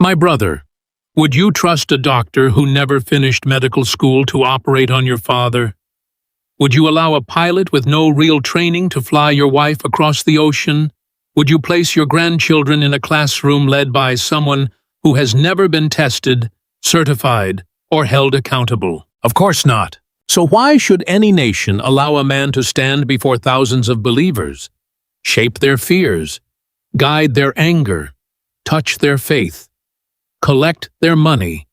My brother, would you trust a doctor who never finished medical school to operate on your father? Would you allow a pilot with no real training to fly your wife across the ocean? Would you place your grandchildren in a classroom led by someone who has never been tested, certified, or held accountable? Of course not. So why should any nation allow a man to stand before thousands of believers, shape their fears, guide their anger, touch their faith, collect their money,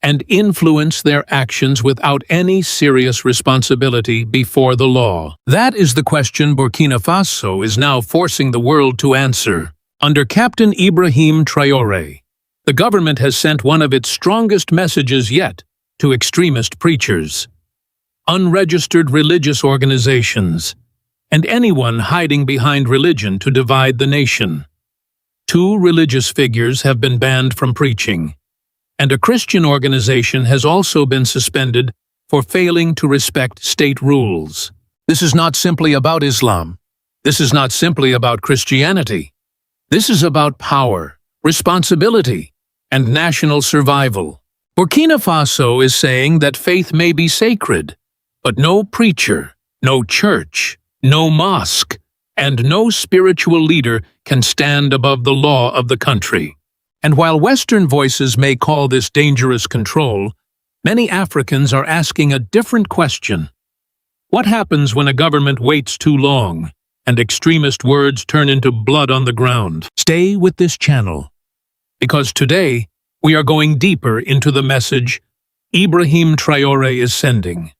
and influence their actions without any serious responsibility before the law? That is the question Burkina Faso is now forcing the world to answer. Under Captain Ibrahim Traore, the government has sent one of its strongest messages yet to extremist preachers, unregistered religious organizations, and anyone hiding behind religion to divide the nation. 2 religious figures have been banned from preaching, and a Christian organization has also been suspended for failing to respect state rules. This is not simply about Islam. This is not simply about Christianity. This is about power, responsibility, and national survival. Burkina Faso is saying that faith may be sacred, but no preacher, no church, no mosque, and no spiritual leader can stand above the law of the country. And while Western voices may call this dangerous control, many Africans are asking a different question. What happens when a government waits too long and extremist words turn into blood on the ground? Stay with this channel, because today we are going deeper into the message Ibrahim Traore is sending,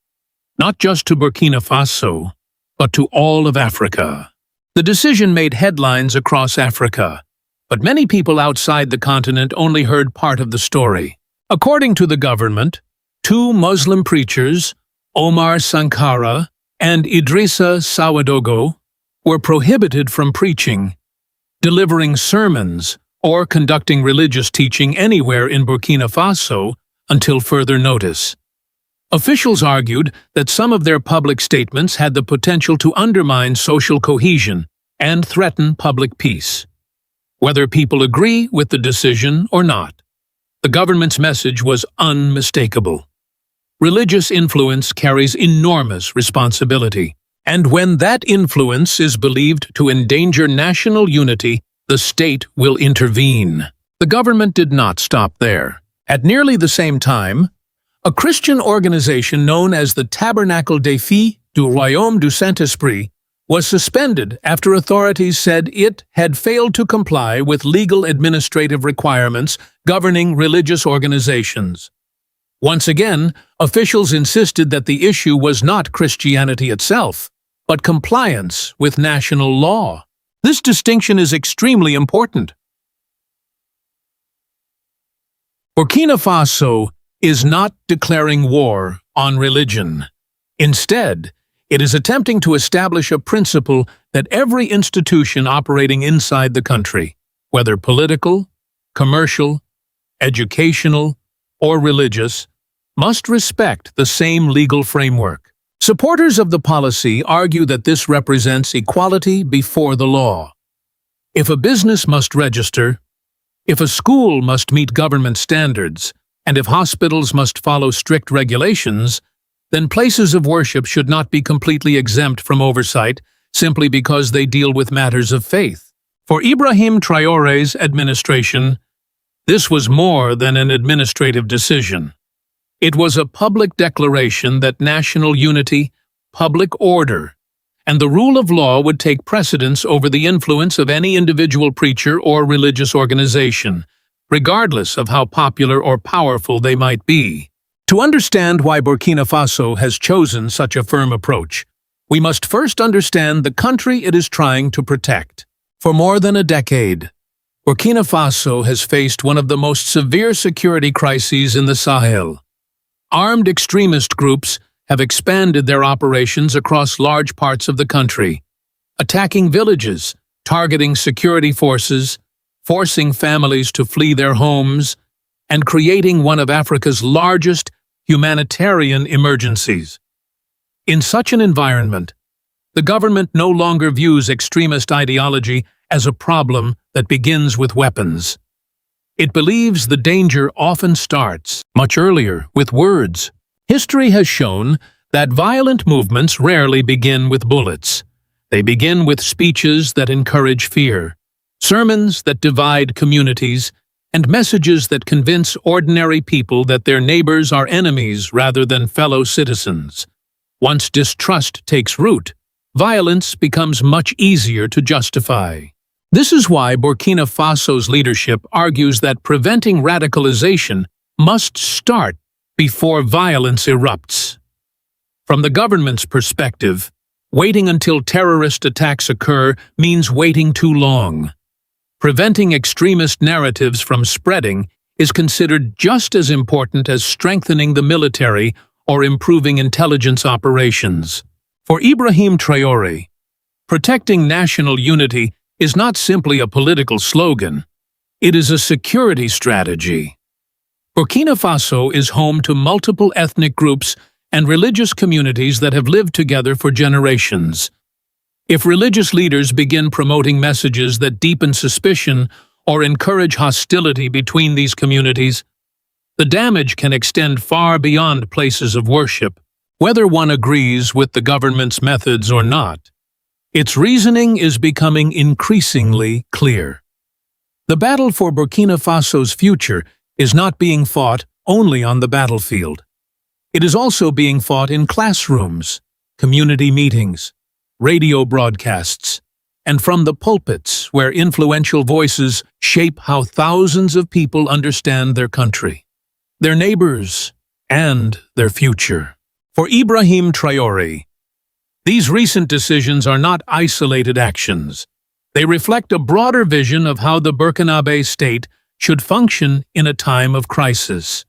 not just to Burkina Faso, but to all of Africa. The decision made headlines across Africa, but many people outside the continent only heard part of the story. According to the government, 2 Muslim preachers, Omar Sankara and Idrissa Sawadogo, were prohibited from preaching, delivering sermons, or conducting religious teaching anywhere in Burkina Faso until further notice. Officials argued that some of their public statements had the potential to undermine social cohesion and threaten public peace. Whether people agree with the decision or not, the government's message was unmistakable. Religious influence carries enormous responsibility, and when that influence is believed to endanger national unity, the state will intervene. The government did not stop there. At nearly the same time, a Christian organization known as the Tabernacle des Filles du Royaume du Saint-Esprit was suspended after authorities said it had failed to comply with legal administrative requirements governing religious organizations. Once again, officials insisted that the issue was not Christianity itself, but compliance with national law. This distinction is extremely important. Burkina Faso is not declaring war on religion. Instead, it is attempting to establish a principle that every institution operating inside the country, whether political, commercial, educational, or religious, must respect the same legal framework. Supporters of the policy argue that this represents equality before the law. If a business must register, if a school must meet government standards, and if hospitals must follow strict regulations, then places of worship should not be completely exempt from oversight simply because they deal with matters of faith. For Ibrahim Traore's administration, this was more than an administrative decision. It was a public declaration that national unity, public order, and the rule of law would take precedence over the influence of any individual preacher or religious organization, regardless of how popular or powerful they might be. To understand why Burkina Faso has chosen such a firm approach, we must first understand the country it is trying to protect. For more than a decade, Burkina Faso has faced one of the most severe security crises in the Sahel. Armed extremist groups have expanded their operations across large parts of the country, attacking villages, targeting security forces, forcing families to flee their homes, and creating one of Africa's largest humanitarian emergencies. In such an environment, the government no longer views extremist ideology as a problem that begins with weapons. It believes the danger often starts much earlier with words. History has shown that violent movements rarely begin with bullets. They begin with speeches that encourage fear, sermons that divide communities, and messages that convince ordinary people that their neighbors are enemies rather than fellow citizens. Once distrust takes root, violence becomes much easier to justify. This is why Burkina Faso's leadership argues that preventing radicalization must start before violence erupts. From the government's perspective, waiting until terrorist attacks occur means waiting too long. Preventing extremist narratives from spreading is considered just as important as strengthening the military or improving intelligence operations. For Ibrahim Traore, protecting national unity is not simply a political slogan, it is a security strategy. Burkina Faso is home to multiple ethnic groups and religious communities that have lived together for generations. If religious leaders begin promoting messages that deepen suspicion or encourage hostility between these communities, the damage can extend far beyond places of worship. Whether one agrees with the government's methods or not, its reasoning is becoming increasingly clear. The battle for Burkina Faso's future is not being fought only on the battlefield. It is also being fought in classrooms, community meetings, radio broadcasts, and from the pulpits where influential voices shape how thousands of people understand their country, their neighbors, and their future. For Ibrahim Traore, these recent decisions are not isolated actions. They reflect a broader vision of how the Burkinabe state should function in a time of crisis.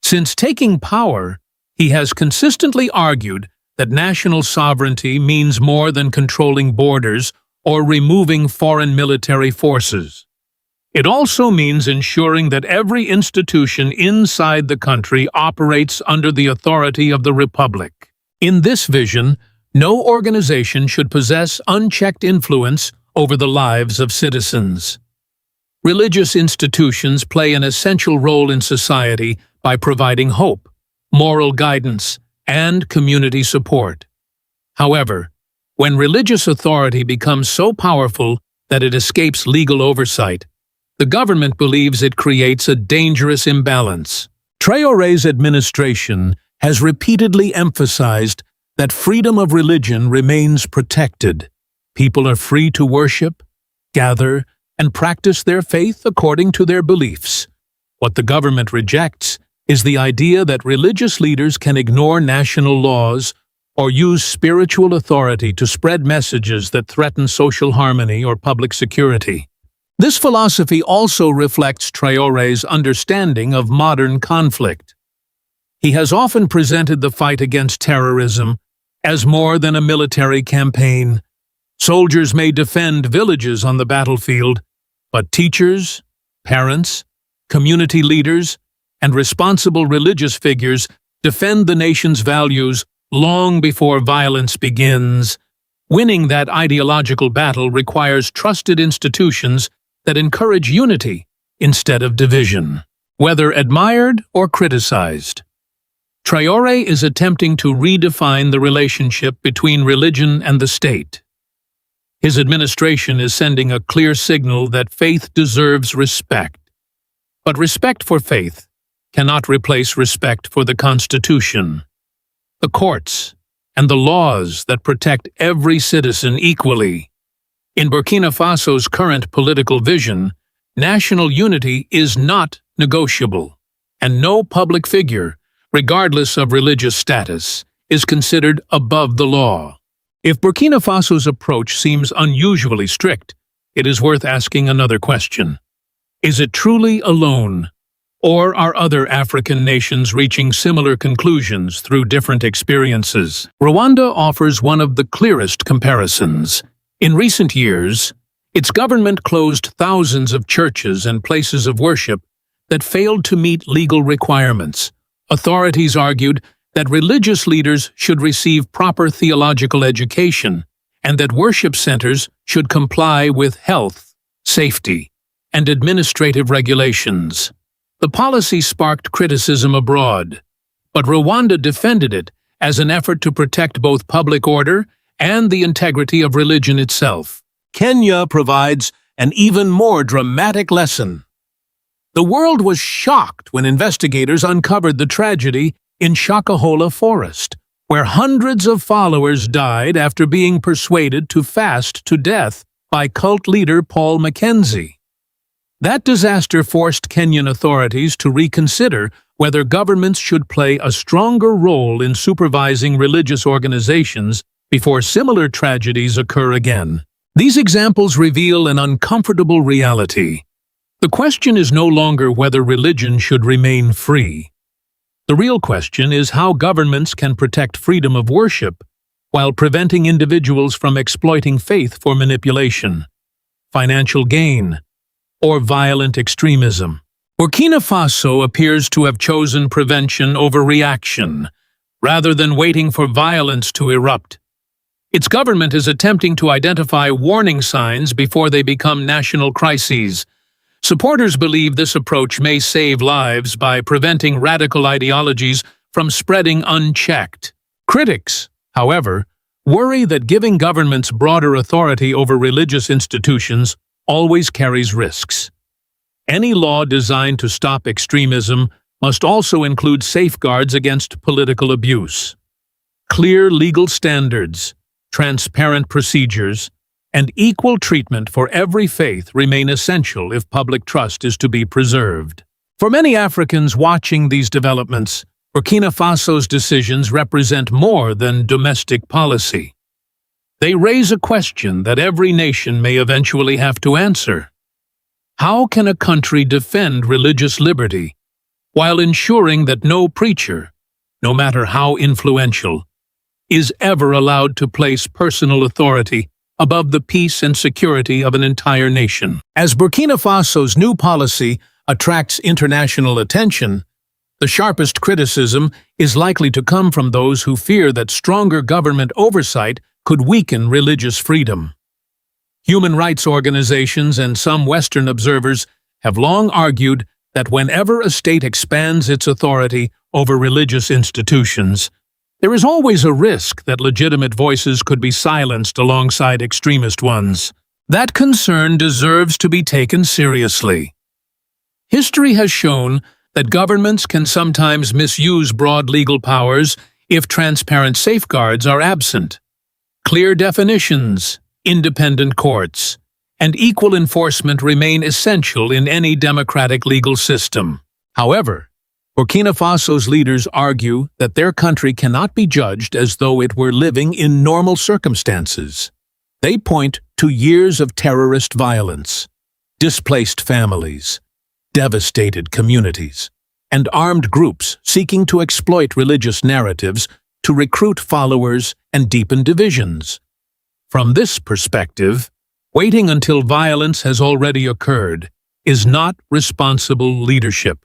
Since taking power, he has consistently argued that national sovereignty means more than controlling borders or removing foreign military forces. It also means ensuring that every institution inside the country operates under the authority of the Republic. In this vision, no organization should possess unchecked influence over the lives of citizens. Religious institutions play an essential role in society by providing hope, moral guidance, and community support. However, when religious authority becomes so powerful that it escapes legal oversight, the government believes it creates a dangerous imbalance. Traore's administration has repeatedly emphasized that freedom of religion remains protected. People are free to worship, gather, and practice their faith according to their beliefs. What the government rejects is the idea that religious leaders can ignore national laws or use spiritual authority to spread messages that threaten social harmony or public security. This philosophy also reflects Traore's understanding of modern conflict. He has often presented the fight against terrorism as more than a military campaign. Soldiers may defend villages on the battlefield, but teachers, parents, community leaders, and responsible religious figures defend the nation's values long before violence begins. Winning that ideological battle requires trusted institutions that encourage unity instead of division, whether admired or criticized. Traore is attempting to redefine the relationship between religion and the state. His administration is sending a clear signal that faith deserves respect. But respect for faith cannot replace respect for the Constitution, the courts, and the laws that protect every citizen equally. In Burkina Faso's current political vision, national unity is not negotiable, and no public figure, regardless of religious status, is considered above the law. If Burkina Faso's approach seems unusually strict, it is worth asking another question. Is it truly alone, or are other African nations reaching similar conclusions through different experiences? Rwanda offers one of the clearest comparisons. In recent years, its government closed thousands of churches and places of worship that failed to meet legal requirements. Authorities argued that religious leaders should receive proper theological education and that worship centers should comply with health, safety, and administrative regulations. The policy sparked criticism abroad, but Rwanda defended it as an effort to protect both public order and the integrity of religion itself. Kenya provides an even more dramatic lesson. The world was shocked when investigators uncovered the tragedy in Shakahola Forest, where hundreds of followers died after being persuaded to fast to death by cult leader Paul Mackenzie. That disaster forced Kenyan authorities to reconsider whether governments should play a stronger role in supervising religious organizations before similar tragedies occur again. These examples reveal an uncomfortable reality. The question is no longer whether religion should remain free. The real question is how governments can protect freedom of worship while preventing individuals from exploiting faith for manipulation, financial gain, or violent extremism. Burkina Faso appears to have chosen prevention over reaction, rather than waiting for violence to erupt. Its government is attempting to identify warning signs before they become national crises. Supporters believe this approach may save lives by preventing radical ideologies from spreading unchecked. Critics, however, worry that giving governments broader authority over religious institutions always carries risks. Any law designed to stop extremism must also include safeguards against political abuse. Clear legal standards, transparent procedures, and equal treatment for every faith remain essential if public trust is to be preserved. For many Africans watching these developments, Burkina Faso's decisions represent more than domestic policy. They raise a question that every nation may eventually have to answer. How can a country defend religious liberty while ensuring that no preacher, no matter how influential, is ever allowed to place personal authority above the peace and security of an entire nation? As Burkina Faso's new policy attracts international attention, the sharpest criticism is likely to come from those who fear that stronger government oversight could weaken religious freedom. Human rights organizations and some Western observers have long argued that whenever a state expands its authority over religious institutions, there is always a risk that legitimate voices could be silenced alongside extremist ones. That concern deserves to be taken seriously. History has shown that governments can sometimes misuse broad legal powers if transparent safeguards are absent. Clear definitions, independent courts, and equal enforcement remain essential in any democratic legal system. However, Burkina Faso's leaders argue that their country cannot be judged as though it were living in normal circumstances. They point to years of terrorist violence, displaced families, devastated communities, and armed groups seeking to exploit religious narratives to recruit followers and deepen divisions. From this perspective, waiting until violence has already occurred is not responsible leadership.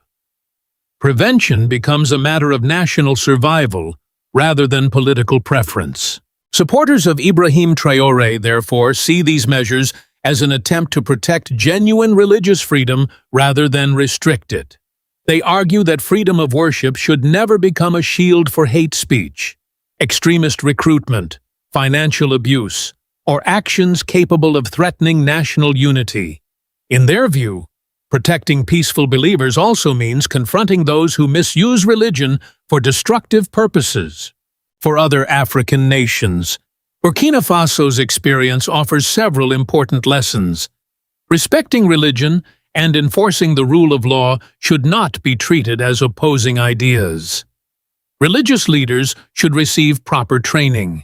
Prevention becomes a matter of national survival rather than political preference. Supporters of Ibrahim Traore, therefore, see these measures as an attempt to protect genuine religious freedom rather than restrict it. They argue that freedom of worship should never become a shield for hate speech, extremist recruitment, financial abuse, or actions capable of threatening national unity. In their view, protecting peaceful believers also means confronting those who misuse religion for destructive purposes. For other African nations, Burkina Faso's experience offers several important lessons. Respecting religion and enforcing the rule of law should not be treated as opposing ideas. Religious leaders should receive proper training.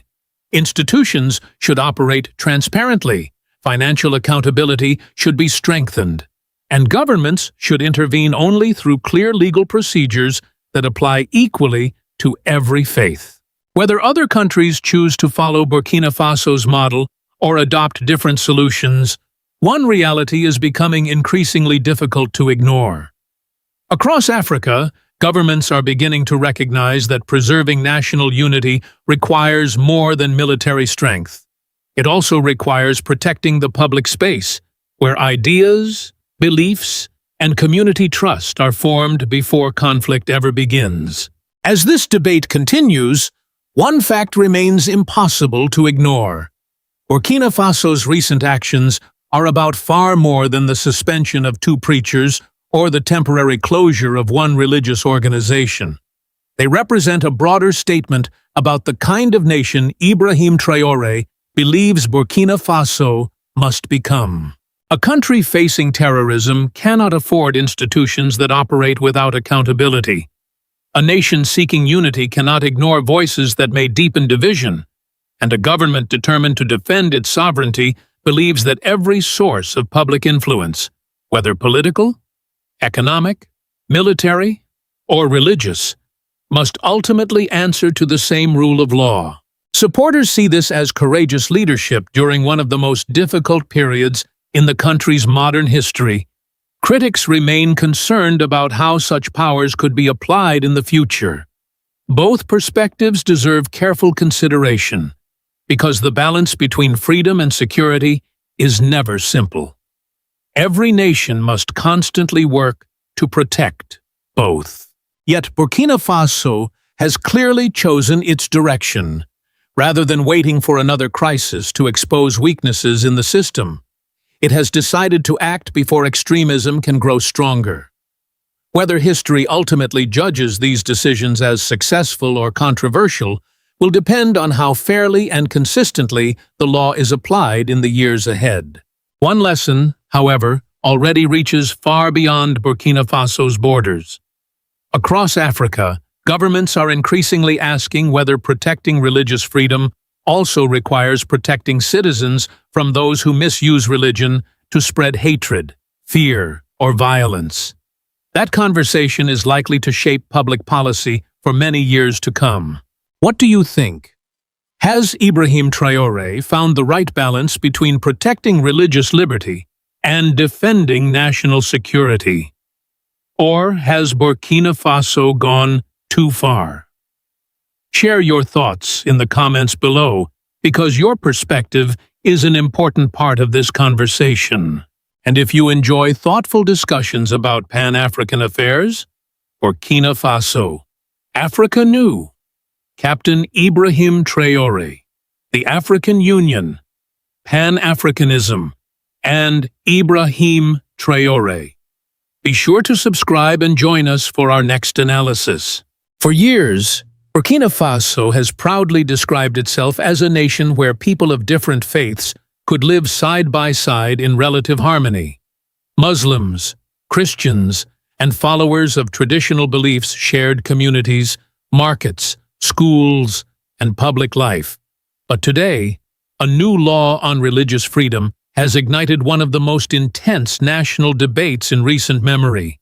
Institutions should operate transparently. Financial accountability should be strengthened. And governments should intervene only through clear legal procedures that apply equally to every faith. Whether other countries choose to follow Burkina Faso's model or adopt different solutions, one reality is becoming increasingly difficult to ignore. Across Africa, governments are beginning to recognize that preserving national unity requires more than military strength. It also requires protecting the public space, where ideas, beliefs, and community trust are formed before conflict ever begins. As this debate continues, one fact remains impossible to ignore. Burkina Faso's recent actions are about far more than the suspension of 2 preachers or the temporary closure of one religious organization. They represent a broader statement about the kind of nation Ibrahim Traore believes Burkina Faso must become. A country facing terrorism cannot afford institutions that operate without accountability. A nation seeking unity cannot ignore voices that may deepen division, and a government determined to defend its sovereignty believes that every source of public influence, whether political, economic, military, or religious, must ultimately answer to the same rule of law. Supporters see this as courageous leadership during one of the most difficult periods in the country's modern history. Critics remain concerned about how such powers could be applied in the future. Both perspectives deserve careful consideration, because the balance between freedom and security is never simple. Every nation must constantly work to protect both. Yet Burkina Faso has clearly chosen its direction, rather than waiting for another crisis to expose weaknesses in the system. It has decided to act before extremism can grow stronger. Whether history ultimately judges these decisions as successful or controversial will depend on how fairly and consistently the law is applied in the years ahead. One lesson, however, already reaches far beyond Burkina Faso's borders. Across Africa, governments are increasingly asking whether protecting religious freedom also requires protecting citizens from those who misuse religion to spread hatred, fear, or violence. That conversation is likely to shape public policy for many years to come. What do you think? Has Ibrahim Traore found the right balance between protecting religious liberty and defending national security? Or has Burkina Faso gone too far? Share your thoughts in the comments below, because your perspective is an important part of this conversation. And if you enjoy thoughtful discussions about Pan-African affairs, Burkina Faso, Africa New, Captain Ibrahim Traore, the African Union, Pan-Africanism, and Ibrahim Traore. Be sure to subscribe and join us for our next analysis. For years, Burkina Faso has proudly described itself as a nation where people of different faiths could live side by side in relative harmony. Muslims, Christians, and followers of traditional beliefs shared communities, markets, schools, and public life. But today, a new law on religious freedom has ignited one of the most intense national debates in recent memory.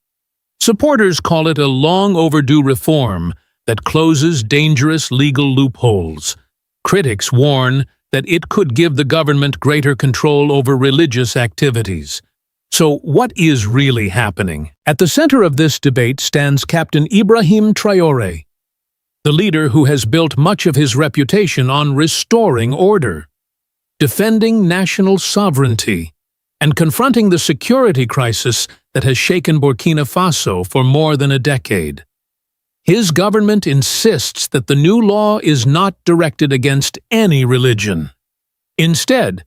Supporters call it a long-overdue reform that closes dangerous legal loopholes. Critics warn that it could give the government greater control over religious activities. So what is really happening? At the center of this debate stands Captain Ibrahim Traore, the leader who has built much of his reputation on restoring order, defending national sovereignty, and confronting the security crisis that has shaken Burkina Faso for more than a decade. His government insists that the new law is not directed against any religion. Instead,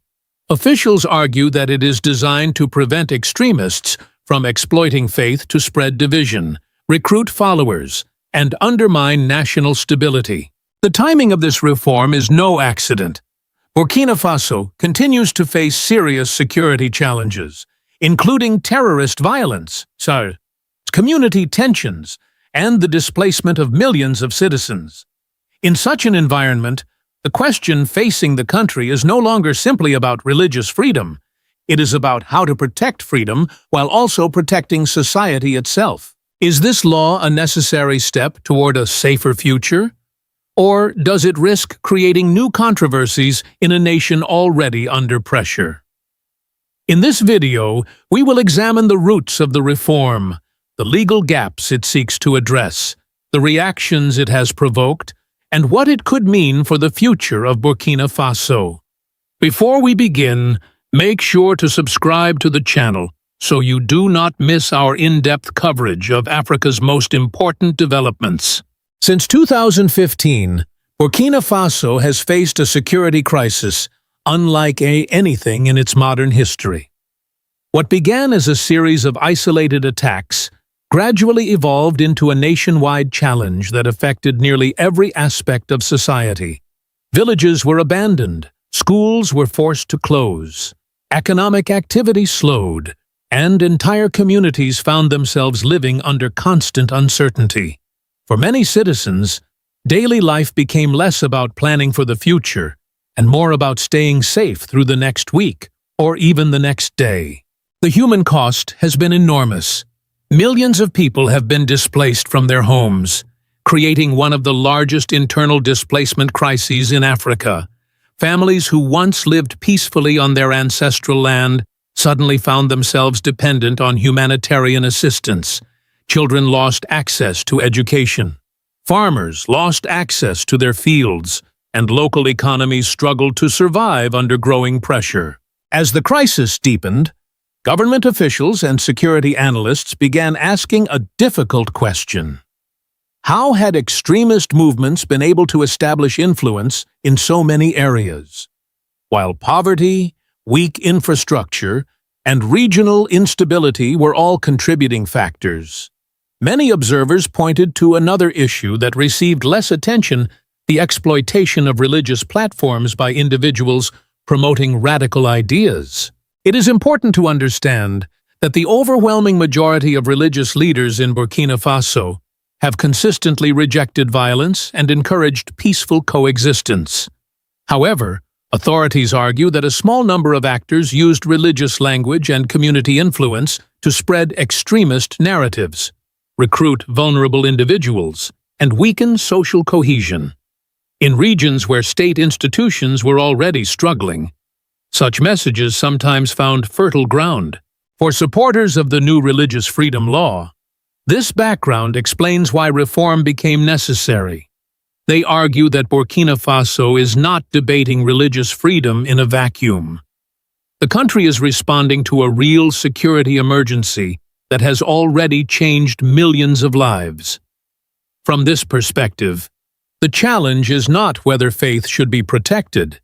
officials argue that it is designed to prevent extremists from exploiting faith to spread division, recruit followers, and undermine national stability. The timing of this reform is no accident. Burkina Faso continues to face serious security challenges, including terrorist violence, community tensions, and the displacement of millions of citizens. In such an environment, the question facing the country is no longer simply about religious freedom. It is about how to protect freedom while also protecting society itself. Is this law a necessary step toward a safer future? Or does it risk creating new controversies in a nation already under pressure? In this video, we will examine the roots of the reform, the legal gaps it seeks to address, the reactions it has provoked, and what it could mean for the future of Burkina Faso. Before we begin, make sure to subscribe to the channel so you do not miss our in-depth coverage of Africa's most important developments. Since 2015, Burkina Faso has faced a security crisis unlike anything in its modern history. What began as a series of isolated attacks gradually evolved into a nationwide challenge that affected nearly every aspect of society. Villages were abandoned, schools were forced to close, economic activity slowed, and entire communities found themselves living under constant uncertainty. For many citizens, daily life became less about planning for the future and more about staying safe through the next week or even the next day. The human cost has been enormous. Millions of people have been displaced from their homes, creating one of the largest internal displacement crises in Africa. Families who once lived peacefully on their ancestral land suddenly found themselves dependent on humanitarian assistance. Children lost access to education. Farmers lost access to their fields, and local economies struggled to survive under growing pressure. As the crisis deepened, government officials and security analysts began asking a difficult question. How had extremist movements been able to establish influence in so many areas? While poverty, weak infrastructure, and regional instability were all contributing factors, many observers pointed to another issue that received less attention: the exploitation of religious platforms by individuals promoting radical ideas. It is important to understand that the overwhelming majority of religious leaders in Burkina Faso have consistently rejected violence and encouraged peaceful coexistence. However, authorities argue that a small number of actors used religious language and community influence to spread extremist narratives, recruit vulnerable individuals, and weaken social cohesion. In regions where state institutions were already struggling, such messages sometimes found fertile ground. For supporters of the new religious freedom law, this background explains why reform became necessary. They argue that Burkina Faso is not debating religious freedom in a vacuum. The country is responding to a real security emergency that has already changed millions of lives. From this perspective, the challenge is not whether faith should be protected.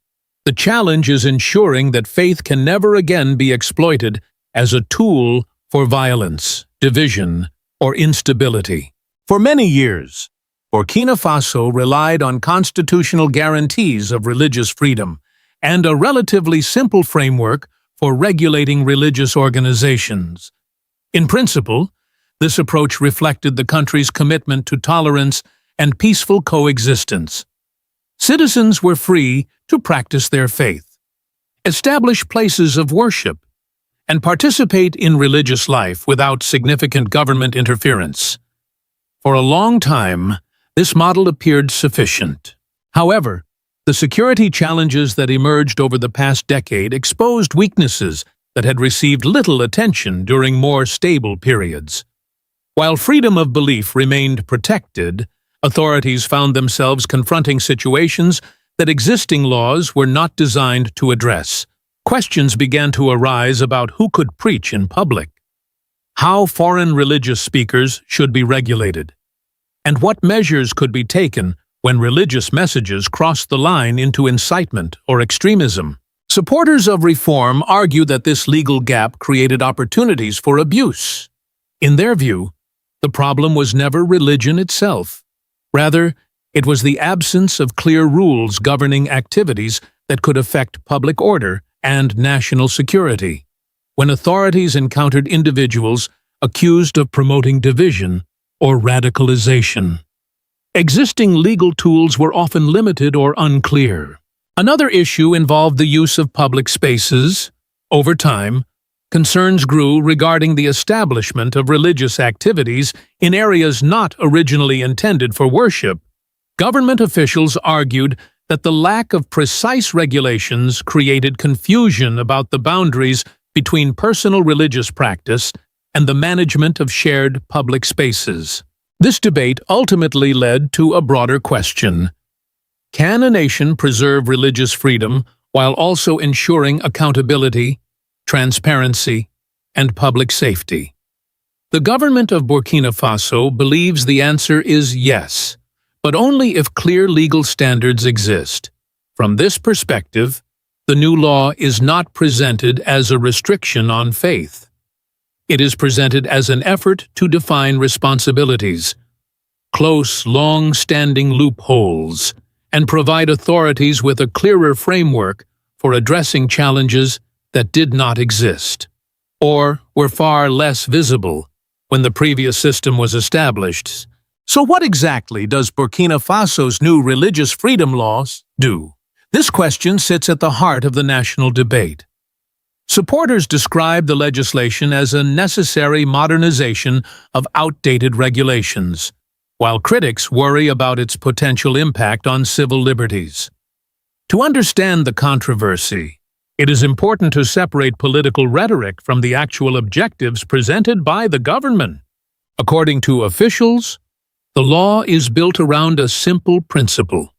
The challenge is ensuring that faith can never again be exploited as a tool for violence, division, or instability. For many years, Burkina Faso relied on constitutional guarantees of religious freedom and a relatively simple framework for regulating religious organizations. In principle, this approach reflected the country's commitment to tolerance and peaceful coexistence. Citizens were free to practice their faith, establish places of worship, and participate in religious life without significant government interference. For a long time, this model appeared sufficient. However, the security challenges that emerged over the past decade exposed weaknesses that had received little attention during more stable periods. While freedom of belief remained protected, authorities found themselves confronting situations that existing laws were not designed to address. Questions began to arise about who could preach in public, how foreign religious speakers should be regulated, and what measures could be taken when religious messages crossed the line into incitement or extremism. Supporters of reform argue that this legal gap created opportunities for abuse. In their view, the problem was never religion itself. Rather, it was the absence of clear rules governing activities that could affect public order and national security. When authorities encountered individuals accused of promoting division or radicalization, existing legal tools were often limited or unclear. Another issue involved the use of public spaces. Over time, concerns grew regarding the establishment of religious activities in areas not originally intended for worship. Government officials argued that the lack of precise regulations created confusion about the boundaries between personal religious practice and the management of shared public spaces. This debate ultimately led to a broader question: can a nation preserve religious freedom while also ensuring accountability, transparency, and public safety? The government of Burkina Faso believes the answer is yes, but only if clear legal standards exist. From this perspective, the new law is not presented as a restriction on faith. It is presented as an effort to define responsibilities, close, long-standing loopholes, and provide authorities with a clearer framework for addressing challenges that did not exist, or were far less visible when the previous system was established. So what exactly does Burkina Faso's new religious freedom laws do? This question sits at the heart of the national debate. Supporters describe the legislation as a necessary modernization of outdated regulations, while critics worry about its potential impact on civil liberties. To understand the controversy, it is important to separate political rhetoric from the actual objectives presented by the government. According to officials, the law is built around a simple principle.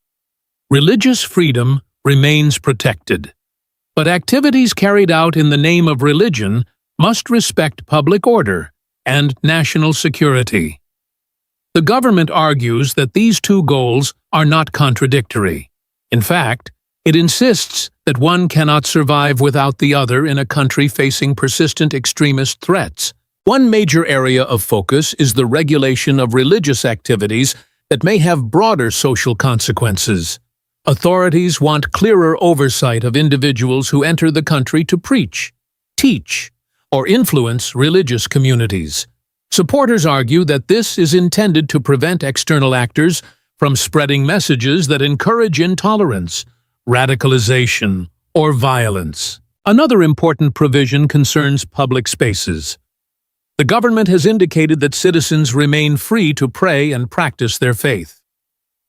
Religious freedom remains protected, but activities carried out in the name of religion must respect public order and national security. The government argues that these two goals are not contradictory. In fact, it insists that one cannot survive without the other in a country facing persistent extremist threats. One major area of focus is the regulation of religious activities that may have broader social consequences. Authorities want clearer oversight of individuals who enter the country to preach, teach, or influence religious communities. Supporters argue that this is intended to prevent external actors from spreading messages that encourage intolerance, radicalization, or violence. Another important provision concerns public spaces. The government has indicated that citizens remain free to pray and practice their faith.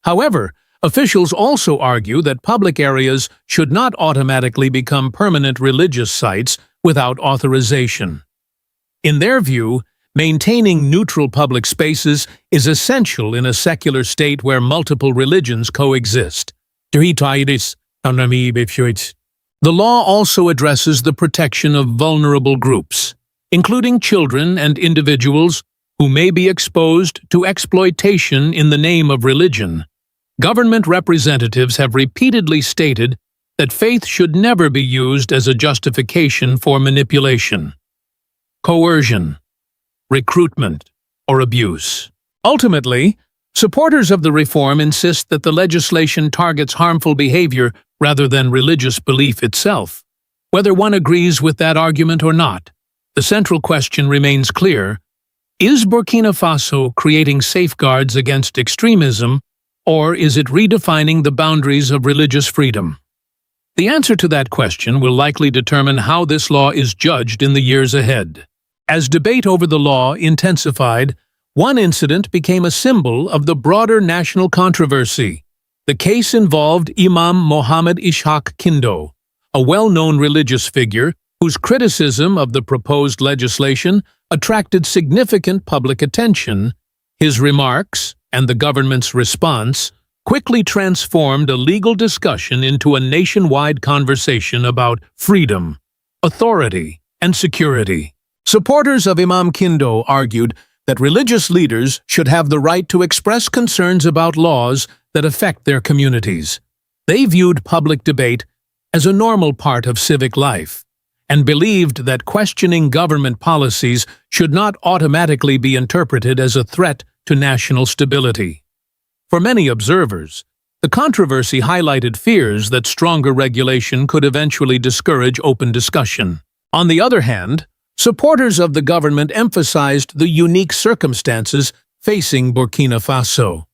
However, officials also argue that public areas should not automatically become permanent religious sites without authorization. In their view, maintaining neutral public spaces is essential in a secular state where multiple religions coexist. The law also addresses the protection of vulnerable groups, including children and individuals who may be exposed to exploitation in the name of religion. Government representatives have repeatedly stated that faith should never be used as a justification for manipulation, coercion, recruitment, or abuse. Ultimately, supporters of the reform insist that the legislation targets harmful behavior rather than religious belief itself. Whether one agrees with that argument or not, the central question remains clear: is Burkina Faso creating safeguards against extremism, or is it redefining the boundaries of religious freedom? The answer to that question will likely determine how this law is judged in the years ahead. As debate over the law intensified, one incident became a symbol of the broader national controversy. The case involved Imam Mohammed Ishaq Kindo, a well-known religious figure whose criticism of the proposed legislation attracted significant public attention. His remarks, and the government's response, quickly transformed a legal discussion into a nationwide conversation about freedom, authority, and security. Supporters of Imam Kindo argued that religious leaders should have the right to express concerns about laws that affect their communities. They viewed public debate as a normal part of civic life, and believed that questioning government policies should not automatically be interpreted as a threat to national stability. For many observers, the controversy highlighted fears that stronger regulation could eventually discourage open discussion. On the other hand, supporters of the government emphasized the unique circumstances facing Burkina Faso.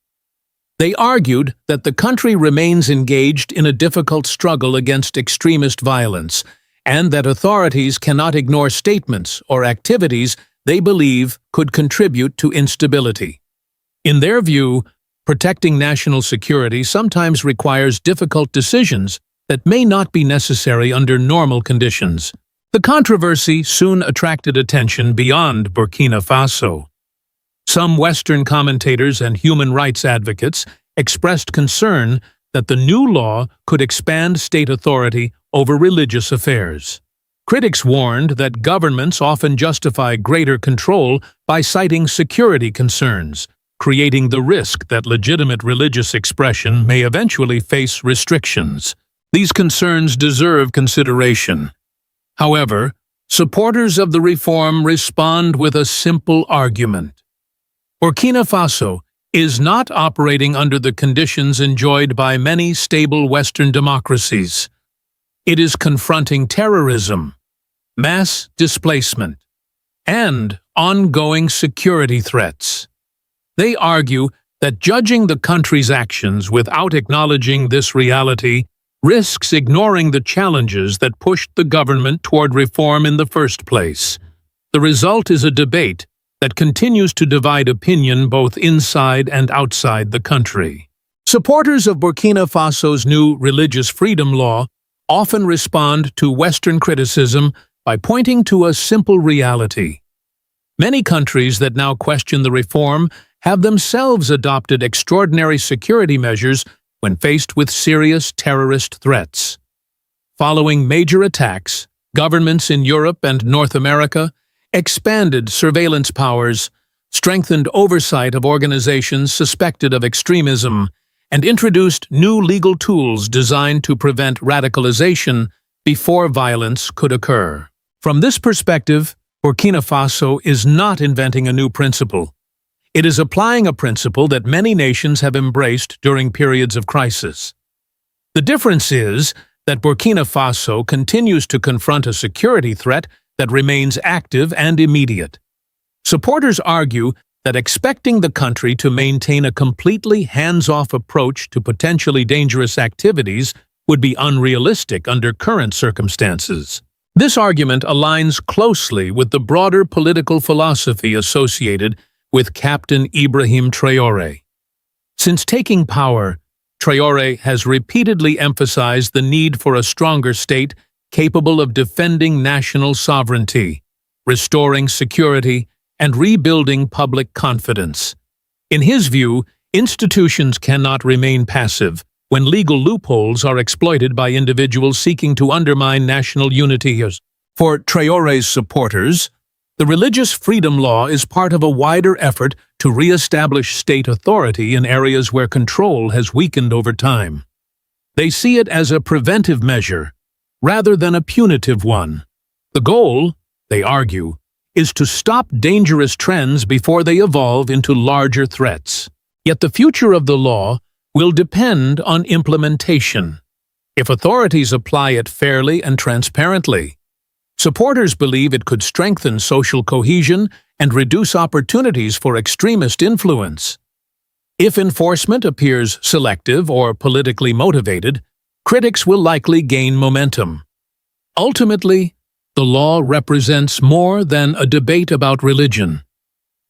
They argued that the country remains engaged in a difficult struggle against extremist violence, and that authorities cannot ignore statements or activities they believe could contribute to instability. In their view, protecting national security sometimes requires difficult decisions that may not be necessary under normal conditions. The controversy soon attracted attention beyond Burkina Faso. Some Western commentators and human rights advocates expressed concern that the new law could expand state authority over religious affairs. Critics warned that governments often justify greater control by citing security concerns, creating the risk that legitimate religious expression may eventually face restrictions. These concerns deserve consideration. However, supporters of the reform respond with a simple argument. Burkina Faso is not operating under the conditions enjoyed by many stable Western democracies. It is confronting terrorism, mass displacement, and ongoing security threats. They argue that judging the country's actions without acknowledging this reality risks ignoring the challenges that pushed the government toward reform in the first place. The result is a debate that continues to divide opinion both inside and outside the country. Supporters of Burkina Faso's new religious freedom law often respond to Western criticism by pointing to a simple reality. Many countries that now question the reform have themselves adopted extraordinary security measures when faced with serious terrorist threats. Following major attacks, governments in Europe and North America expanded surveillance powers, strengthened oversight of organizations suspected of extremism, and introduced new legal tools designed to prevent radicalization before violence could occur. From this perspective, Burkina Faso is not inventing a new principle. It is applying a principle that many nations have embraced during periods of crisis. The difference is that Burkina Faso continues to confront a security threat that remains active and immediate. Supporters argue that expecting the country to maintain a completely hands-off approach to potentially dangerous activities would be unrealistic under current circumstances. This argument aligns closely with the broader political philosophy associated with Captain Ibrahim Traore. Since taking power, Traore has repeatedly emphasized the need for a stronger state capable of defending national sovereignty, restoring security, and rebuilding public confidence. In his view, institutions cannot remain passive when legal loopholes are exploited by individuals seeking to undermine national unity. For Traore's supporters, the religious freedom law is part of a wider effort to re-establish state authority in areas where control has weakened over time. They see it as a preventive measure, rather than a punitive one. The goal, they argue, is to stop dangerous trends before they evolve into larger threats. Yet the future of the law will depend on implementation. If authorities apply it fairly and transparently, supporters believe it could strengthen social cohesion and reduce opportunities for extremist influence. If enforcement appears selective or politically motivated, critics will likely gain momentum. Ultimately, the law represents more than a debate about religion.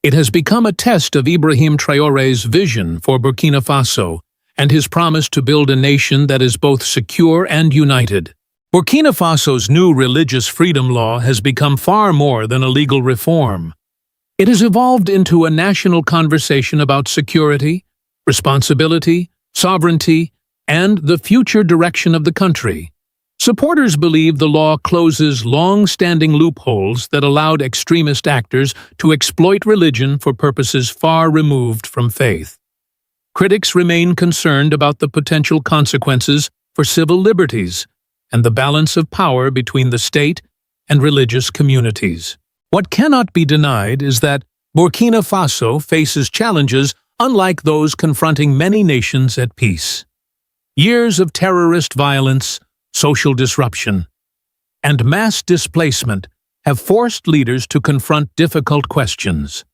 It has become a test of Ibrahim Traore's vision for Burkina Faso and his promise to build a nation that is both secure and united. Burkina Faso's new religious freedom law has become far more than a legal reform. It has evolved into a national conversation about security, responsibility, sovereignty, and the future direction of the country. Supporters believe the law closes long-standing loopholes that allowed extremist actors to exploit religion for purposes far removed from faith. Critics remain concerned about the potential consequences for civil liberties and the balance of power between the state and religious communities. What cannot be denied is that Burkina Faso faces challenges unlike those confronting many nations at peace. Years of terrorist violence, social disruption, and mass displacement have forced leaders to confront difficult questions.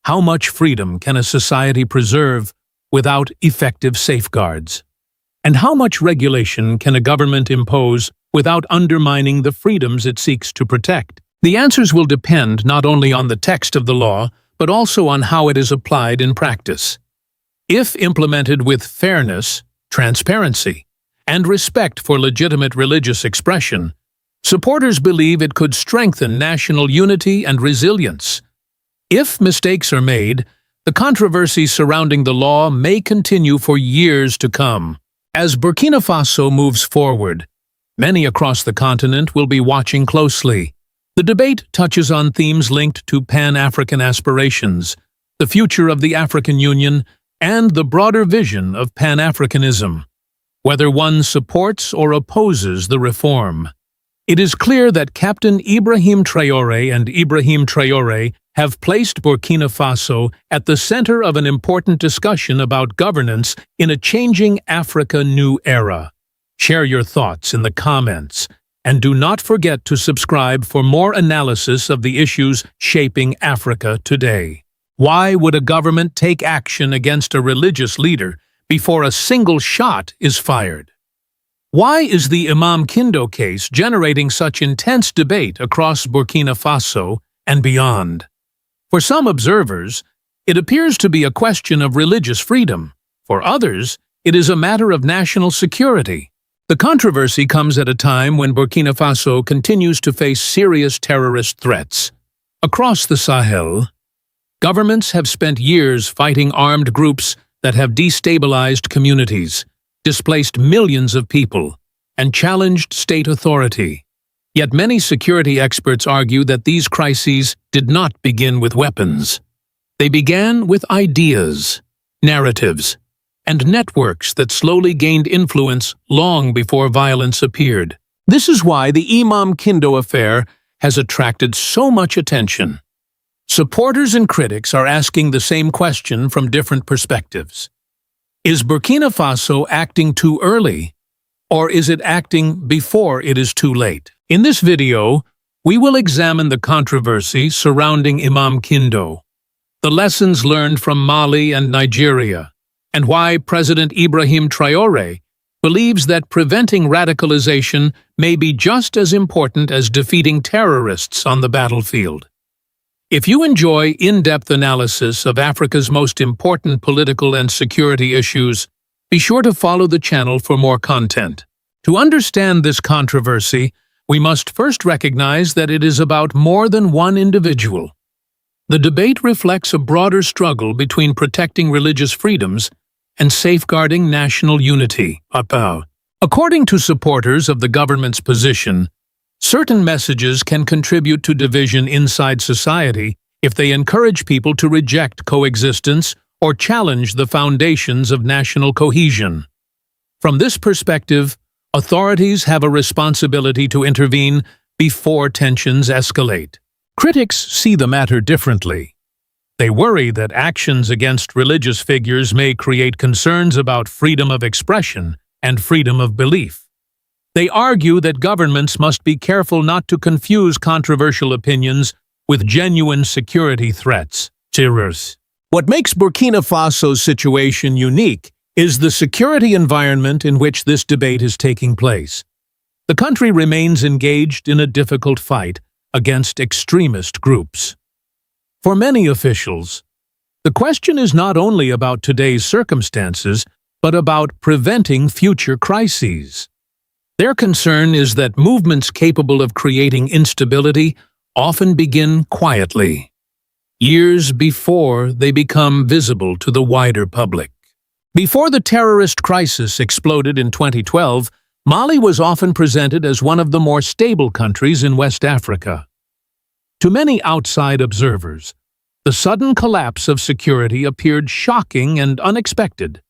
How much freedom can a society preserve without effective safeguards? And how much regulation can a government impose without undermining the freedoms it seeks to protect? The answers will depend not only on the text of the law, but also on how it is applied in practice. If implemented with fairness, transparency, and respect for legitimate religious expression, supporters believe it could strengthen national unity and resilience. If mistakes are made, the controversy surrounding the law may continue for years to come. As Burkina Faso moves forward, Many across the continent will be watching closely. The debate touches on themes linked to Pan-African aspirations, the future of the African Union, and the broader vision of Pan-Africanism, whether one supports or opposes the reform. It is clear that Captain Ibrahim Traore and Ibrahim Traore have placed Burkina Faso at the center of an important discussion about governance in a changing Africa new era. Share your thoughts in the comments, and do not forget to subscribe for more analysis of the issues shaping Africa today. Why would a government take action against a religious leader before a single shot is fired? Why is the Imam Kindo case generating such intense debate across Burkina Faso and beyond? For some observers, it appears to be a question of religious freedom. For others, it is a matter of national security. The controversy comes at a time when Burkina Faso continues to face serious terrorist threats. Across the Sahel, governments have spent years fighting armed groups that have destabilized communities, displaced millions of people, and challenged state authority. Yet many security experts argue that these crises did not begin with weapons. They began with ideas, narratives, and networks that slowly gained influence long before violence appeared. This is why the Imam Kindo affair has attracted so much attention. Supporters and critics are asking the same question from different perspectives. Is Burkina Faso acting too early, or is it acting before it is too late? In this video, we will examine the controversy surrounding Imam Kindo, the lessons learned from Mali and Nigeria, and why President Ibrahim Traore believes that preventing radicalization may be just as important as defeating terrorists on the battlefield. If you enjoy in-depth analysis of Africa's most important political and security issues, be sure to follow the channel for more content. To understand this controversy, we must first recognize that it is about more than one individual. The debate reflects a broader struggle between protecting religious freedoms and safeguarding national unity. According to supporters of the government's position, certain messages can contribute to division inside society if they encourage people to reject coexistence or challenge the foundations of national cohesion. From this perspective, authorities have a responsibility to intervene before tensions escalate. Critics see the matter differently. They worry that actions against religious figures may create concerns about freedom of expression and freedom of belief. They argue that governments must be careful not to confuse controversial opinions with genuine security threats. What makes Burkina Faso's situation unique is the security environment in which this debate is taking place. The country remains engaged in a difficult fight against extremist groups. For many officials, the question is not only about today's circumstances, but about preventing future crises. Their concern is that movements capable of creating instability often begin quietly, years before they become visible to the wider public. Before the terrorist crisis exploded in 2012, Mali was often presented as one of the more stable countries in West Africa. To many outside observers, the sudden collapse of security appeared shocking and unexpected.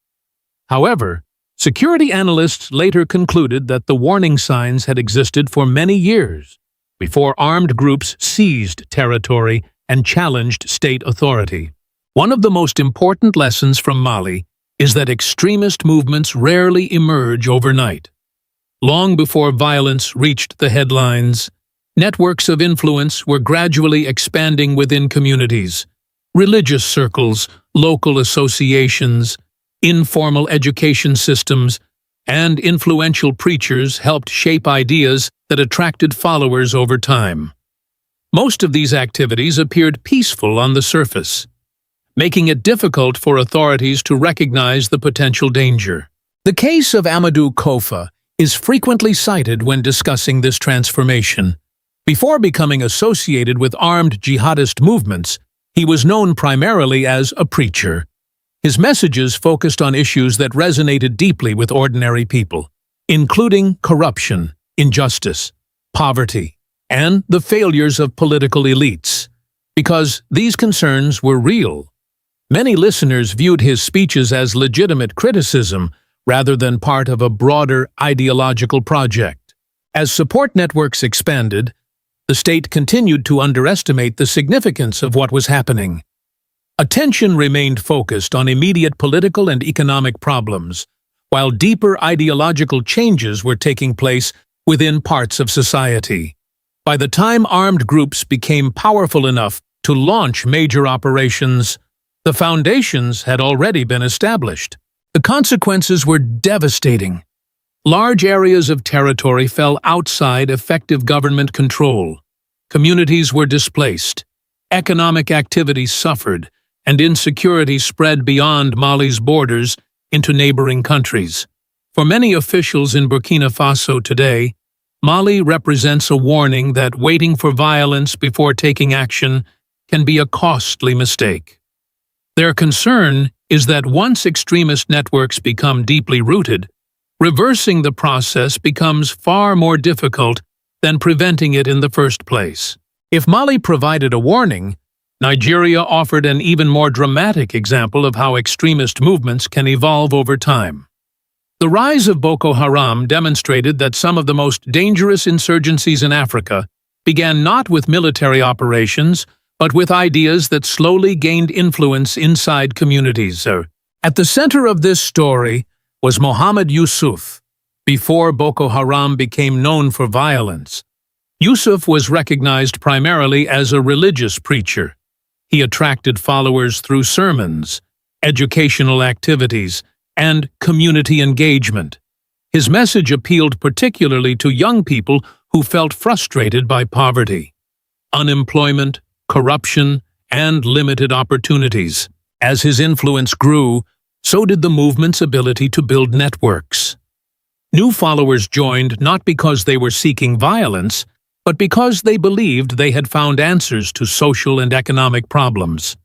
However, security analysts later concluded that the warning signs had existed for many years before armed groups seized territory and challenged state authority. One of the most important lessons from Mali is that extremist movements rarely emerge overnight. Long before violence reached the headlines, networks of influence were gradually expanding within communities. Religious circles, local associations, informal education systems, and influential preachers helped shape ideas that attracted followers over time. Most of these activities appeared peaceful on the surface, making it difficult for authorities to recognize the potential danger. The case of Amadou Kofa is frequently cited when discussing this transformation. Before becoming associated with armed jihadist movements, he was known primarily as a preacher. His messages focused on issues that resonated deeply with ordinary people, including corruption, injustice, poverty, and the failures of political elites. Because these concerns were real, many listeners viewed his speeches as legitimate criticism rather than part of a broader ideological project. As support networks expanded, the state continued to underestimate the significance of what was happening. Attention remained focused on immediate political and economic problems, while deeper ideological changes were taking place within parts of society. By the time armed groups became powerful enough to launch major operations, the foundations had already been established. The consequences were devastating. Large areas of territory fell outside effective government control. Communities were displaced. Economic activity suffered, and insecurity spread beyond Mali's borders into neighboring countries. For many officials in Burkina Faso today, Mali represents a warning that waiting for violence before taking action can be a costly mistake. Their concern is that once extremist networks become deeply rooted, reversing the process becomes far more difficult than preventing it in the first place. If Mali provided a warning, Nigeria offered an even more dramatic example of how extremist movements can evolve over time. The rise of Boko Haram demonstrated that some of the most dangerous insurgencies in Africa began not with military operations, but with ideas that slowly gained influence inside communities. At the center of this story was Mohammed Yusuf. Before Boko Haram became known for violence, Yusuf was recognized primarily as a religious preacher. He attracted followers through sermons, educational activities, and community engagement. His message appealed particularly to young people who felt frustrated by poverty, unemployment, corruption, and limited opportunities. As his influence grew, so did the movement's ability to build networks. New followers joined not because they were seeking violence, but because they believed they had found answers to social and economic problems.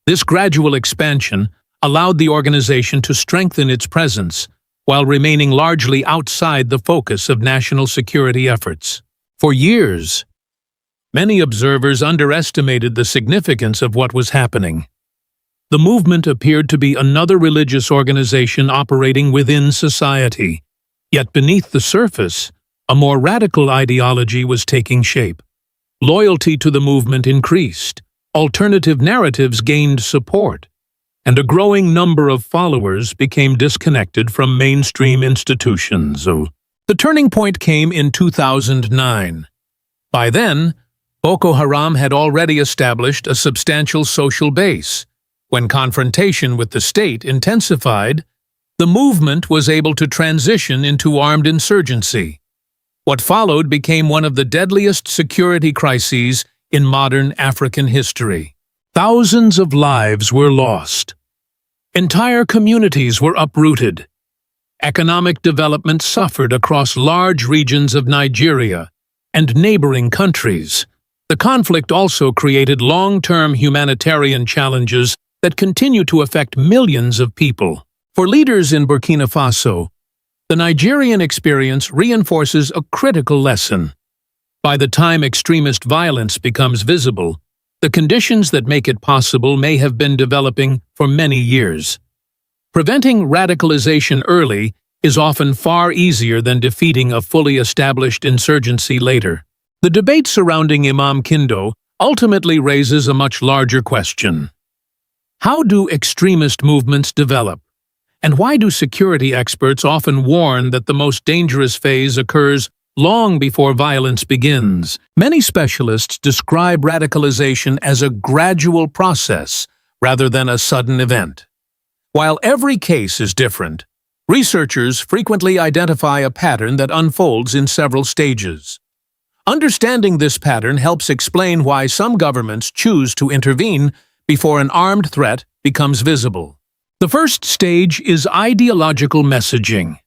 This gradual expansion allowed the organization to strengthen its presence while remaining largely outside the focus of national security efforts. For years, many observers underestimated the significance of what was happening. The movement appeared to be another religious organization operating within society, yet beneath the surface, a more radical ideology was taking shape. Loyalty to the movement increased, alternative narratives gained support, and a growing number of followers became disconnected from mainstream institutions. The turning point came in 2009. By then, Boko Haram had already established a substantial social base. When confrontation with the state intensified, the movement was able to transition into armed insurgency. What followed became one of the deadliest security crises in modern African history. Thousands of lives were lost. Entire communities were uprooted. Economic development suffered across large regions of Nigeria and neighboring countries. The conflict also created long-term humanitarian challenges that continue to affect millions of people. For leaders in Burkina Faso, the Nigerian experience reinforces a critical lesson. By the time extremist violence becomes visible, the conditions that make it possible may have been developing for many years. Preventing radicalization early is often far easier than defeating a fully established insurgency later. The debate surrounding Imam Kindo ultimately raises a much larger question. How do extremist movements develop? And why do security experts often warn that the most dangerous phase occurs long before violence begins? Many specialists describe radicalization as a gradual process rather than a sudden event. While every case is different, researchers frequently identify a pattern that unfolds in several stages. Understanding this pattern helps explain why some governments choose to intervene before an armed threat becomes visible. The first stage is ideological messaging.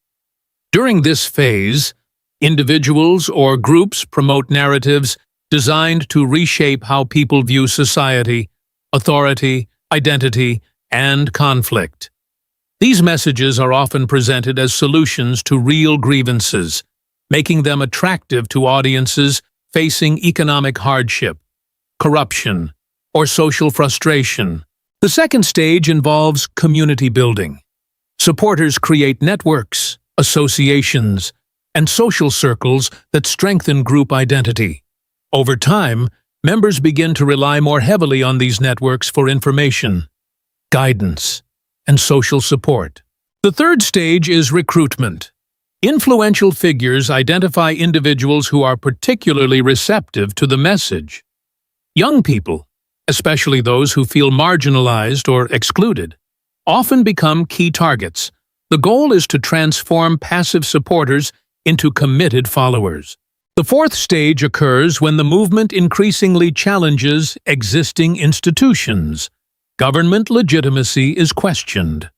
During this phase, individuals or groups promote narratives designed to reshape how people view society, authority, identity, and conflict. These messages are often presented as solutions to real grievances, making them attractive to audiences facing economic hardship, corruption, or social frustration. The second stage involves community building. Supporters create networks, associations, and social circles that strengthen group identity. Over time, members begin to rely more heavily on these networks for information, guidance, and social support. The third stage is recruitment. Influential figures identify individuals who are particularly receptive to the message. Young people, especially those who feel marginalized or excluded, often become key targets. The goal is to transform passive supporters into committed followers. The fourth stage occurs when the movement increasingly challenges existing institutions. Government legitimacy is questioned.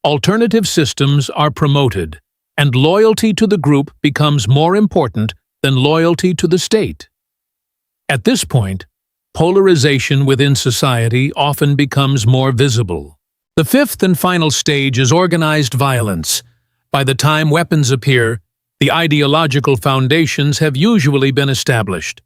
Alternative systems are promoted, and loyalty to the group becomes more important than loyalty to the state. At this point, polarization within society often becomes more visible. The fifth and final stage is organized violence. By the time weapons appear, the ideological foundations have usually been established.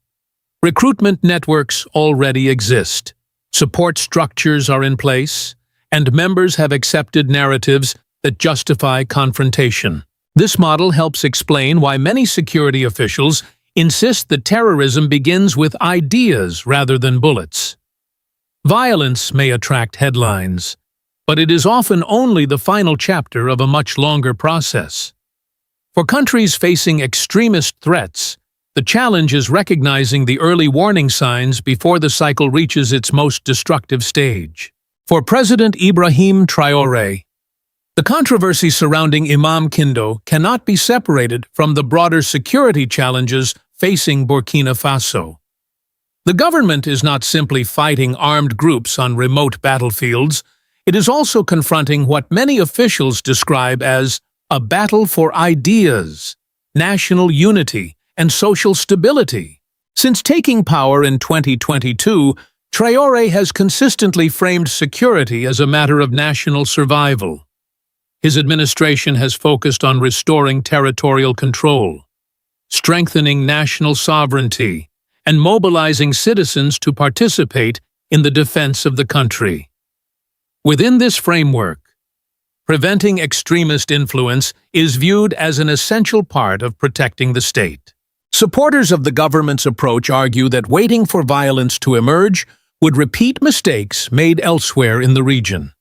Recruitment networks already exist. Support structures are in place, and members have accepted narratives that justify confrontation. This model helps explain why many security officials insist that terrorism begins with ideas rather than bullets. Violence may attract headlines, but it is often only the final chapter of a much longer process. For countries facing extremist threats, the challenge is recognizing the early warning signs before the cycle reaches its most destructive stage. For President Ibrahim Traore, the controversy surrounding Imam Kindo cannot be separated from the broader security challenges facing Burkina Faso. The government is not simply fighting armed groups on remote battlefields, it is also confronting what many officials describe as a battle for ideas, national unity, and social stability. Since taking power in 2022, Traore has consistently framed security as a matter of national survival. His administration has focused on restoring territorial control, strengthening national sovereignty, and mobilizing citizens to participate in the defense of the country. Within this framework, preventing extremist influence is viewed as an essential part of protecting the state. Supporters of the government's approach argue that waiting for violence to emerge would repeat mistakes made elsewhere in the region.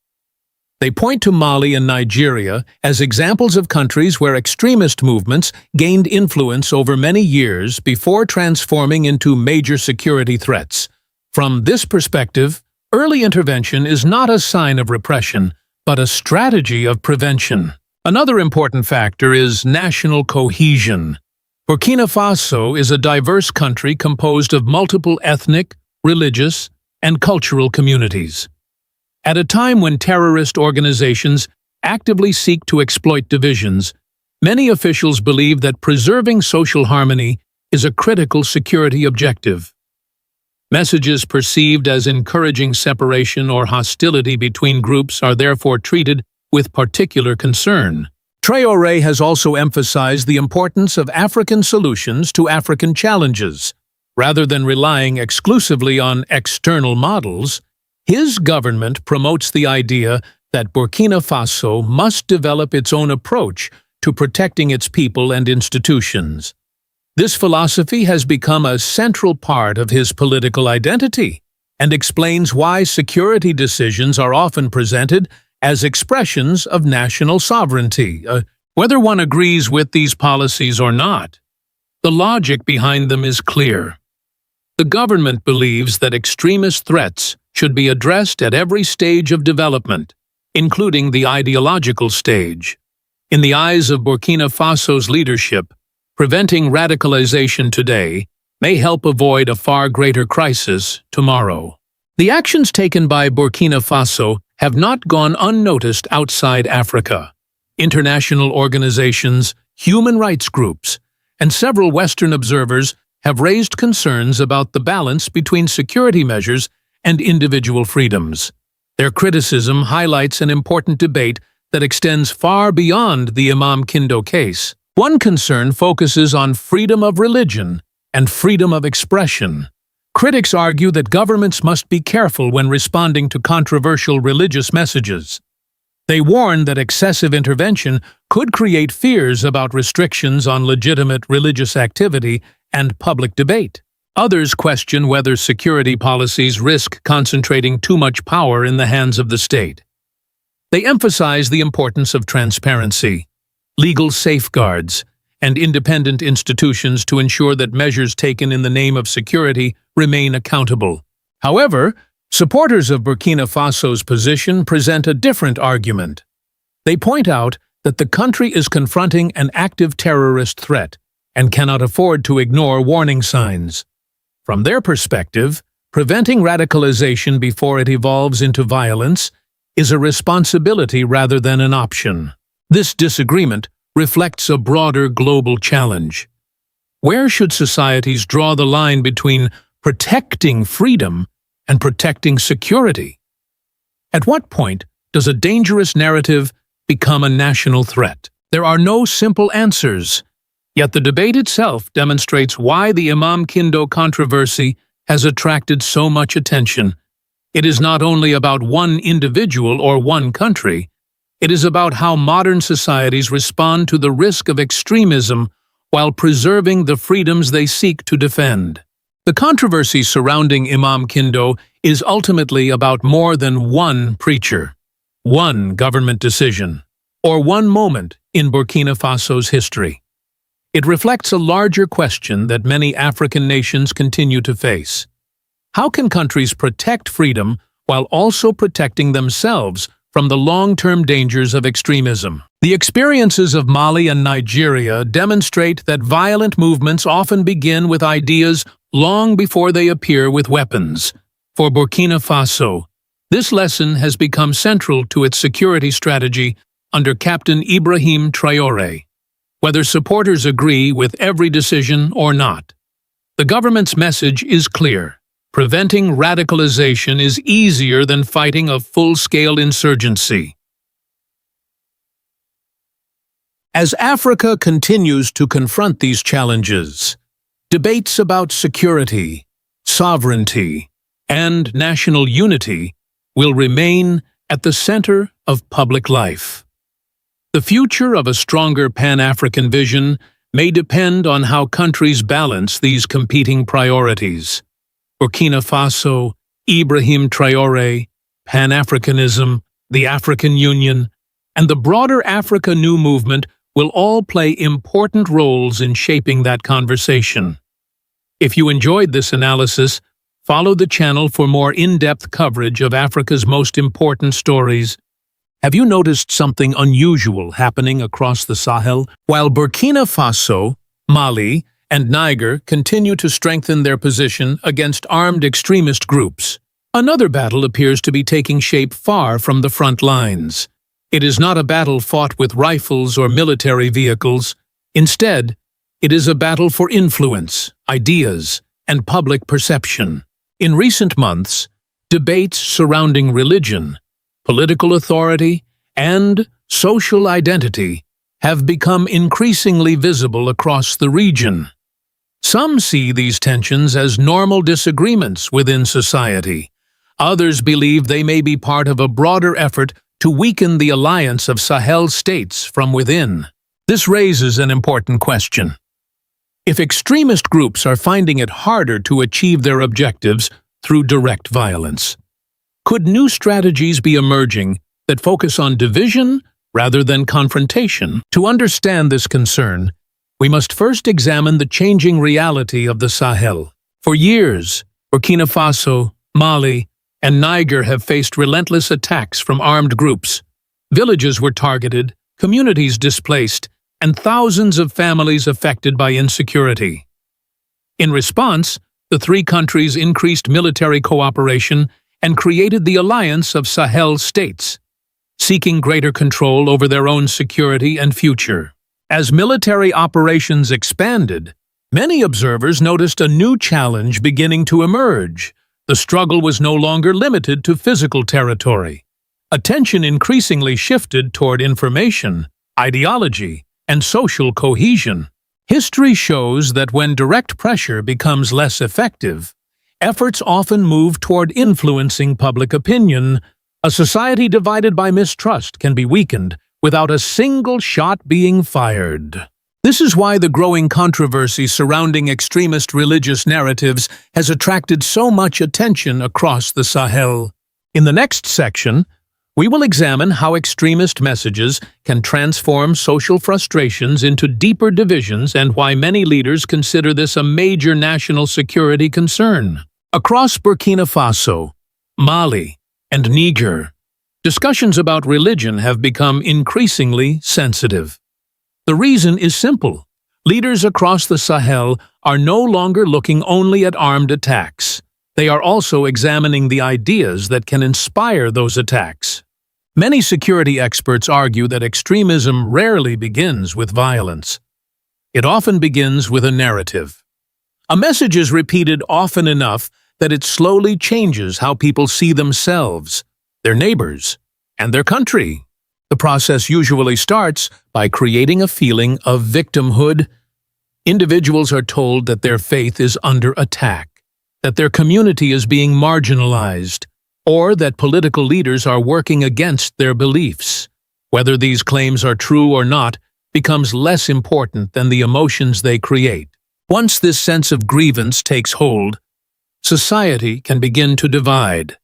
They point to Mali and Nigeria as examples of countries where extremist movements gained influence over many years before transforming into major security threats. From this perspective, early intervention is not a sign of repression, but a strategy of prevention. Another important factor is national cohesion. Burkina Faso is a diverse country composed of multiple ethnic, religious, and cultural communities. At a time when terrorist organizations actively seek to exploit divisions, many officials believe that preserving social harmony is a critical security objective. Messages perceived as encouraging separation or hostility between groups are therefore treated with particular concern. Traore has also emphasized the importance of African solutions to African challenges. Rather than relying exclusively on external models, his government promotes the idea that Burkina Faso must develop its own approach to protecting its people and institutions. This philosophy has become a central part of his political identity and explains why security decisions are often presented as expressions of national sovereignty. Whether one agrees with these policies or not, the logic behind them is clear. The government believes that extremist threats should be addressed at every stage of development, including the ideological stage. In the eyes of Burkina Faso's leadership, preventing radicalization today may help avoid a far greater crisis tomorrow. The actions taken by Burkina Faso have not gone unnoticed outside Africa. International organizations, human rights groups, and several Western observers have raised concerns about the balance between security measures and individual freedoms. Their criticism highlights an important debate that extends far beyond the Imam Kindo case. One concern focuses on freedom of religion and freedom of expression. Critics argue that governments must be careful when responding to controversial religious messages. They warn that excessive intervention could create fears about restrictions on legitimate religious activity and public debate. Others question whether security policies risk concentrating too much power in the hands of the state. They emphasize the importance of transparency, legal safeguards, and independent institutions to ensure that measures taken in the name of security remain accountable. However, supporters of Burkina Faso's position present a different argument. They point out that the country is confronting an active terrorist threat and cannot afford to ignore warning signs. From their perspective, preventing radicalization before it evolves into violence is a responsibility rather than an option. This disagreement reflects a broader global challenge. Where should societies draw the line between protecting freedom and protecting security? At what point does a dangerous narrative become a national threat? There are no simple answers, yet the debate itself demonstrates why the Imam Kindo controversy has attracted so much attention. It is not only about one individual or one country, it is about how modern societies respond to the risk of extremism while preserving the freedoms they seek to defend. The controversy surrounding Imam Kindo is ultimately about more than one preacher, one government decision, or one moment in Burkina Faso's history. It reflects a larger question that many African nations continue to face. How can countries protect freedom while also protecting themselves from the long-term dangers of extremism? The experiences of Mali and Nigeria demonstrate that violent movements often begin with ideas long before they appear with weapons. For Burkina Faso, this lesson has become central to its security strategy under Captain Ibrahim Traore. Whether supporters agree with every decision or not, the government's message is clear. Preventing radicalization is easier than fighting a full-scale insurgency. As Africa continues to confront these challenges, debates about security, sovereignty, and national unity will remain at the center of public life. The future of a stronger Pan-African vision may depend on how countries balance these competing priorities. Burkina Faso, Ibrahim Traore, Pan-Africanism, the African Union, and the broader Africa New movement will all play important roles in shaping that conversation. If you enjoyed this analysis, follow the channel for more in-depth coverage of Africa's most important stories. Have you noticed something unusual happening across the Sahel? While Burkina Faso, Mali, and Niger continue to strengthen their position against armed extremist groups, another battle appears to be taking shape far from the front lines. It is not a battle fought with rifles or military vehicles. Instead, it is a battle for influence, ideas, and public perception. In recent months, debates surrounding religion, political authority, and social identity have become increasingly visible across the region. Some see these tensions as normal disagreements within society. Others believe they may be part of a broader effort to weaken the alliance of Sahel states from within. This raises an important question. If extremist groups are finding it harder to achieve their objectives through direct violence, could new strategies be emerging that focus on division rather than confrontation? To understand this concern, we must first examine the changing reality of the Sahel. For years, Burkina Faso, Mali, and Niger have faced relentless attacks from armed groups. Villages were targeted, communities displaced, and thousands of families affected by insecurity. In response, the three countries increased military cooperation and created the Alliance of Sahel States, seeking greater control over their own security and future. As military operations expanded, many observers noticed a new challenge beginning to emerge. The struggle was no longer limited to physical territory. Attention increasingly shifted toward information, ideology, and social cohesion. History shows that when direct pressure becomes less effective, efforts often move toward influencing public opinion. A society divided by mistrust can be weakened without a single shot being fired. This is why the growing controversy surrounding extremist religious narratives has attracted so much attention across the Sahel. In the next section, we will examine how extremist messages can transform social frustrations into deeper divisions and why many leaders consider this a major national security concern. Across Burkina Faso, Mali, and Niger, discussions about religion have become increasingly sensitive. The reason is simple. Leaders across the Sahel are no longer looking only at armed attacks. They are also examining the ideas that can inspire those attacks. Many security experts argue that extremism rarely begins with violence. It often begins with a narrative. A message is repeated often enough that it slowly changes how people see themselves, their neighbors, and their country. The process usually starts by creating a feeling of victimhood. Individuals are told that their faith is under attack, that their community is being marginalized, or that political leaders are working against their beliefs. Whether these claims are true or not becomes less important than the emotions they create. Once this sense of grievance takes hold, society can begin to divide.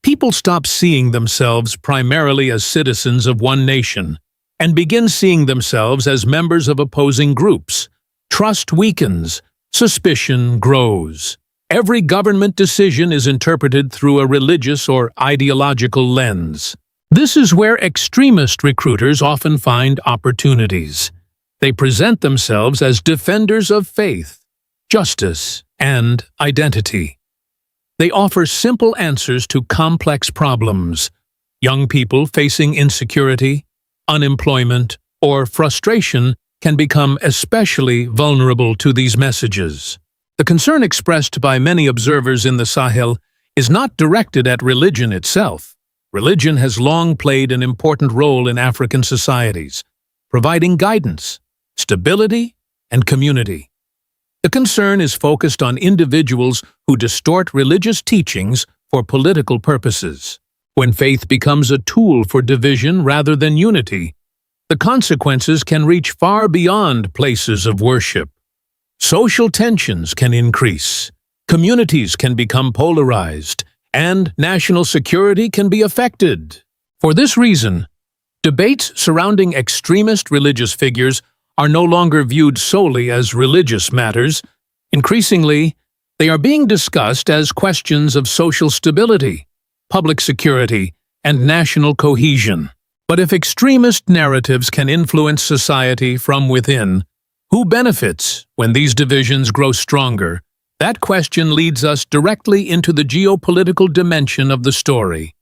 People stop seeing themselves primarily as citizens of one nation and begin seeing themselves as members of opposing groups. Trust weakens, suspicion grows. Every government decision is interpreted through a religious or ideological lens. This is where extremist recruiters often find opportunities. They present themselves as defenders of faith, justice, and identity. They offer simple answers to complex problems. Young people facing insecurity, unemployment, or frustration can become especially vulnerable to these messages. The concern expressed by many observers in the Sahel is not directed at religion itself. Religion has long played an important role in African societies, providing guidance, stability, and community. The concern is focused on individuals who distort religious teachings for political purposes. When faith becomes a tool for division rather than unity, the consequences can reach far beyond places of worship. Social tensions can increase, communities can become polarized, and national security can be affected. For this reason, debates surrounding extremist religious figures are no longer viewed solely as religious matters. Increasingly, they are being discussed as questions of social stability, public security, and national cohesion. But if extremist narratives can influence society from within, who benefits when these divisions grow stronger? That question leads us directly into the geopolitical dimension of the story.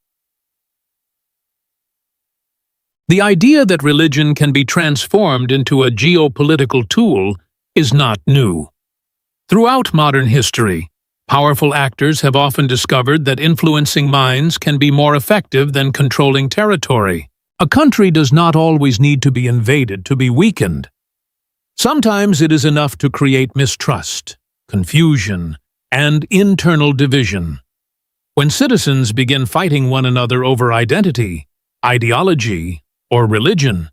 The idea that religion can be transformed into a geopolitical tool is not new. Throughout modern history, powerful actors have often discovered that influencing minds can be more effective than controlling territory. A country does not always need to be invaded to be weakened. Sometimes it is enough to create mistrust, confusion, and internal division. When citizens begin fighting one another over identity, ideology, or religion,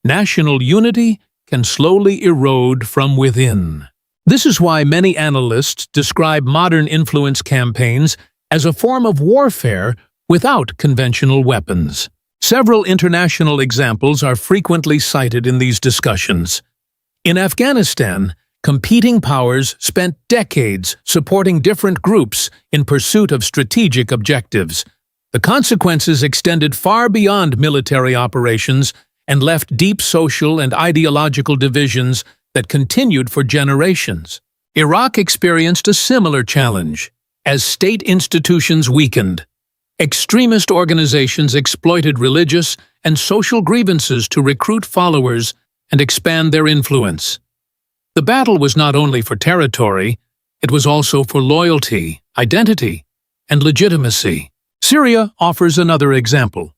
national unity can slowly erode from within. This is why many analysts describe modern influence campaigns as a form of warfare without conventional weapons. Several international examples are frequently cited in these discussions. In Afghanistan, competing powers spent decades supporting different groups in pursuit of strategic objectives. The consequences extended far beyond military operations and left deep social and ideological divisions that continued for generations. Iraq experienced a similar challenge. As state institutions weakened, extremist organizations exploited religious and social grievances to recruit followers and expand their influence. The battle was not only for territory, it was also for loyalty, identity, and legitimacy. Syria offers another example.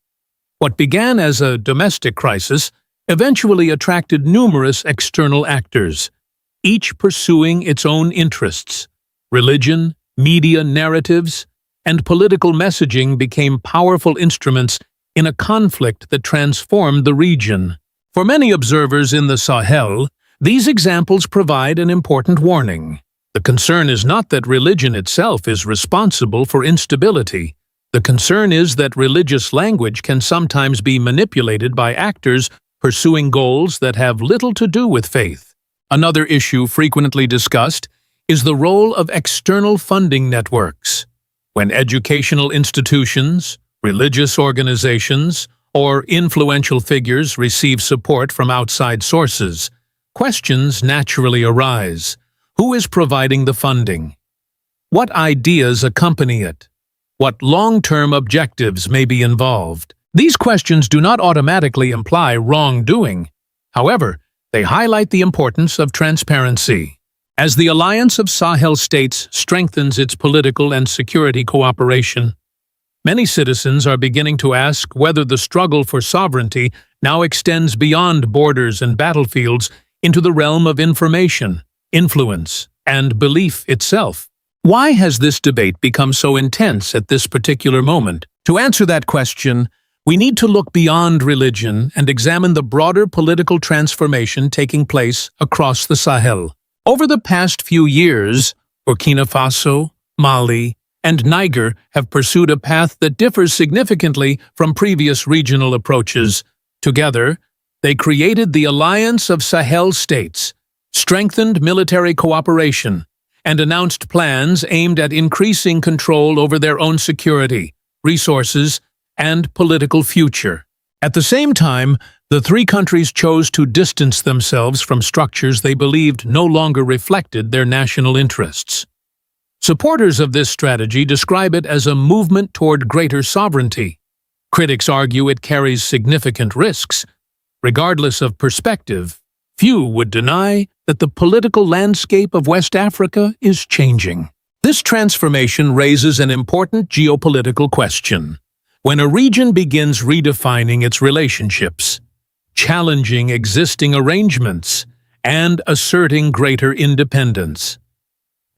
What began as a domestic crisis eventually attracted numerous external actors, each pursuing its own interests. Religion, media narratives, and political messaging became powerful instruments in a conflict that transformed the region. For many observers in the Sahel, these examples provide an important warning. The concern is not that religion itself is responsible for instability. The concern is that religious language can sometimes be manipulated by actors pursuing goals that have little to do with faith. Another issue frequently discussed is the role of external funding networks. When educational institutions, religious organizations, or influential figures receive support from outside sources, questions naturally arise. Who is providing the funding? What ideas accompany it? What long-term objectives may be involved? These questions do not automatically imply wrongdoing. However, they highlight the importance of transparency. As the Alliance of Sahel States strengthens its political and security cooperation, many citizens are beginning to ask whether the struggle for sovereignty now extends beyond borders and battlefields into the realm of information, influence, and belief itself. Why has this debate become so intense at this particular moment? To answer that question, we need to look beyond religion and examine the broader political transformation taking place across the Sahel. Over the past few years, Burkina Faso, Mali, and Niger have pursued a path that differs significantly from previous regional approaches. Together, they created the Alliance of Sahel States, strengthened military cooperation, and announced plans aimed at increasing control over their own security, resources, and political future. At the same time, the three countries chose to distance themselves from structures they believed no longer reflected their national interests. Supporters of this strategy describe it as a movement toward greater sovereignty. Critics argue it carries significant risks. Regardless of perspective, few would deny that the political landscape of West Africa is changing. This transformation raises an important geopolitical question. When a region begins redefining its relationships, challenging existing arrangements, and asserting greater independence,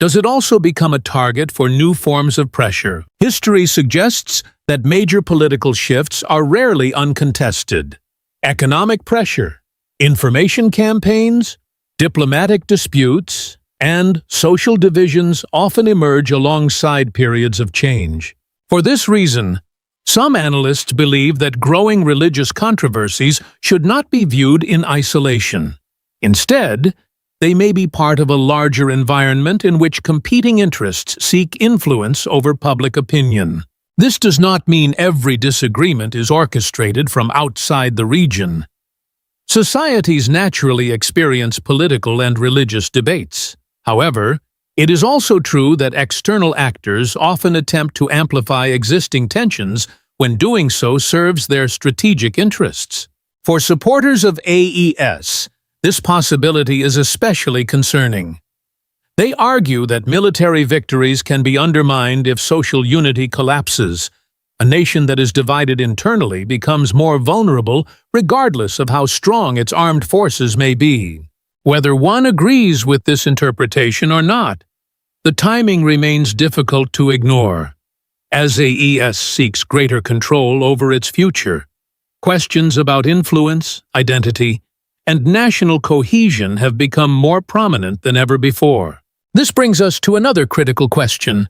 does it also become a target for new forms of pressure? History suggests that major political shifts are rarely uncontested. Economic pressure, information campaigns, diplomatic disputes, and social divisions often emerge alongside periods of change. For this reason, some analysts believe that growing religious controversies should not be viewed in isolation. Instead, they may be part of a larger environment in which competing interests seek influence over public opinion. This does not mean every disagreement is orchestrated from outside the region. Societies naturally experience political and religious debates. However, it is also true that external actors often attempt to amplify existing tensions when doing so serves their strategic interests. For supporters of AES, this possibility is especially concerning. They argue that military victories can be undermined if social unity collapses. A nation that is divided internally becomes more vulnerable regardless of how strong its armed forces may be. Whether one agrees with this interpretation or not, the timing remains difficult to ignore. As AES seeks greater control over its future, questions about influence, identity, and national cohesion have become more prominent than ever before. This brings us to another critical question.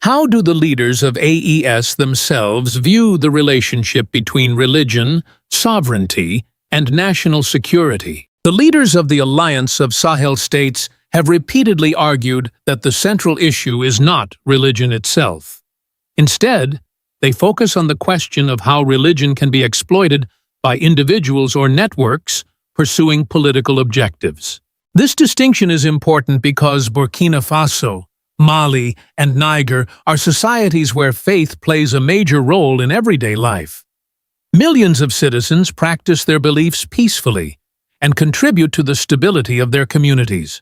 How do the leaders of AES themselves view the relationship between religion, sovereignty, and national security? The leaders of the Alliance of Sahel States have repeatedly argued that the central issue is not religion itself. Instead, they focus on the question of how religion can be exploited by individuals or networks pursuing political objectives. This distinction is important because Burkina Faso, Mali, and Niger are societies where faith plays a major role in everyday life. Millions of citizens practice their beliefs peacefully and contribute to the stability of their communities.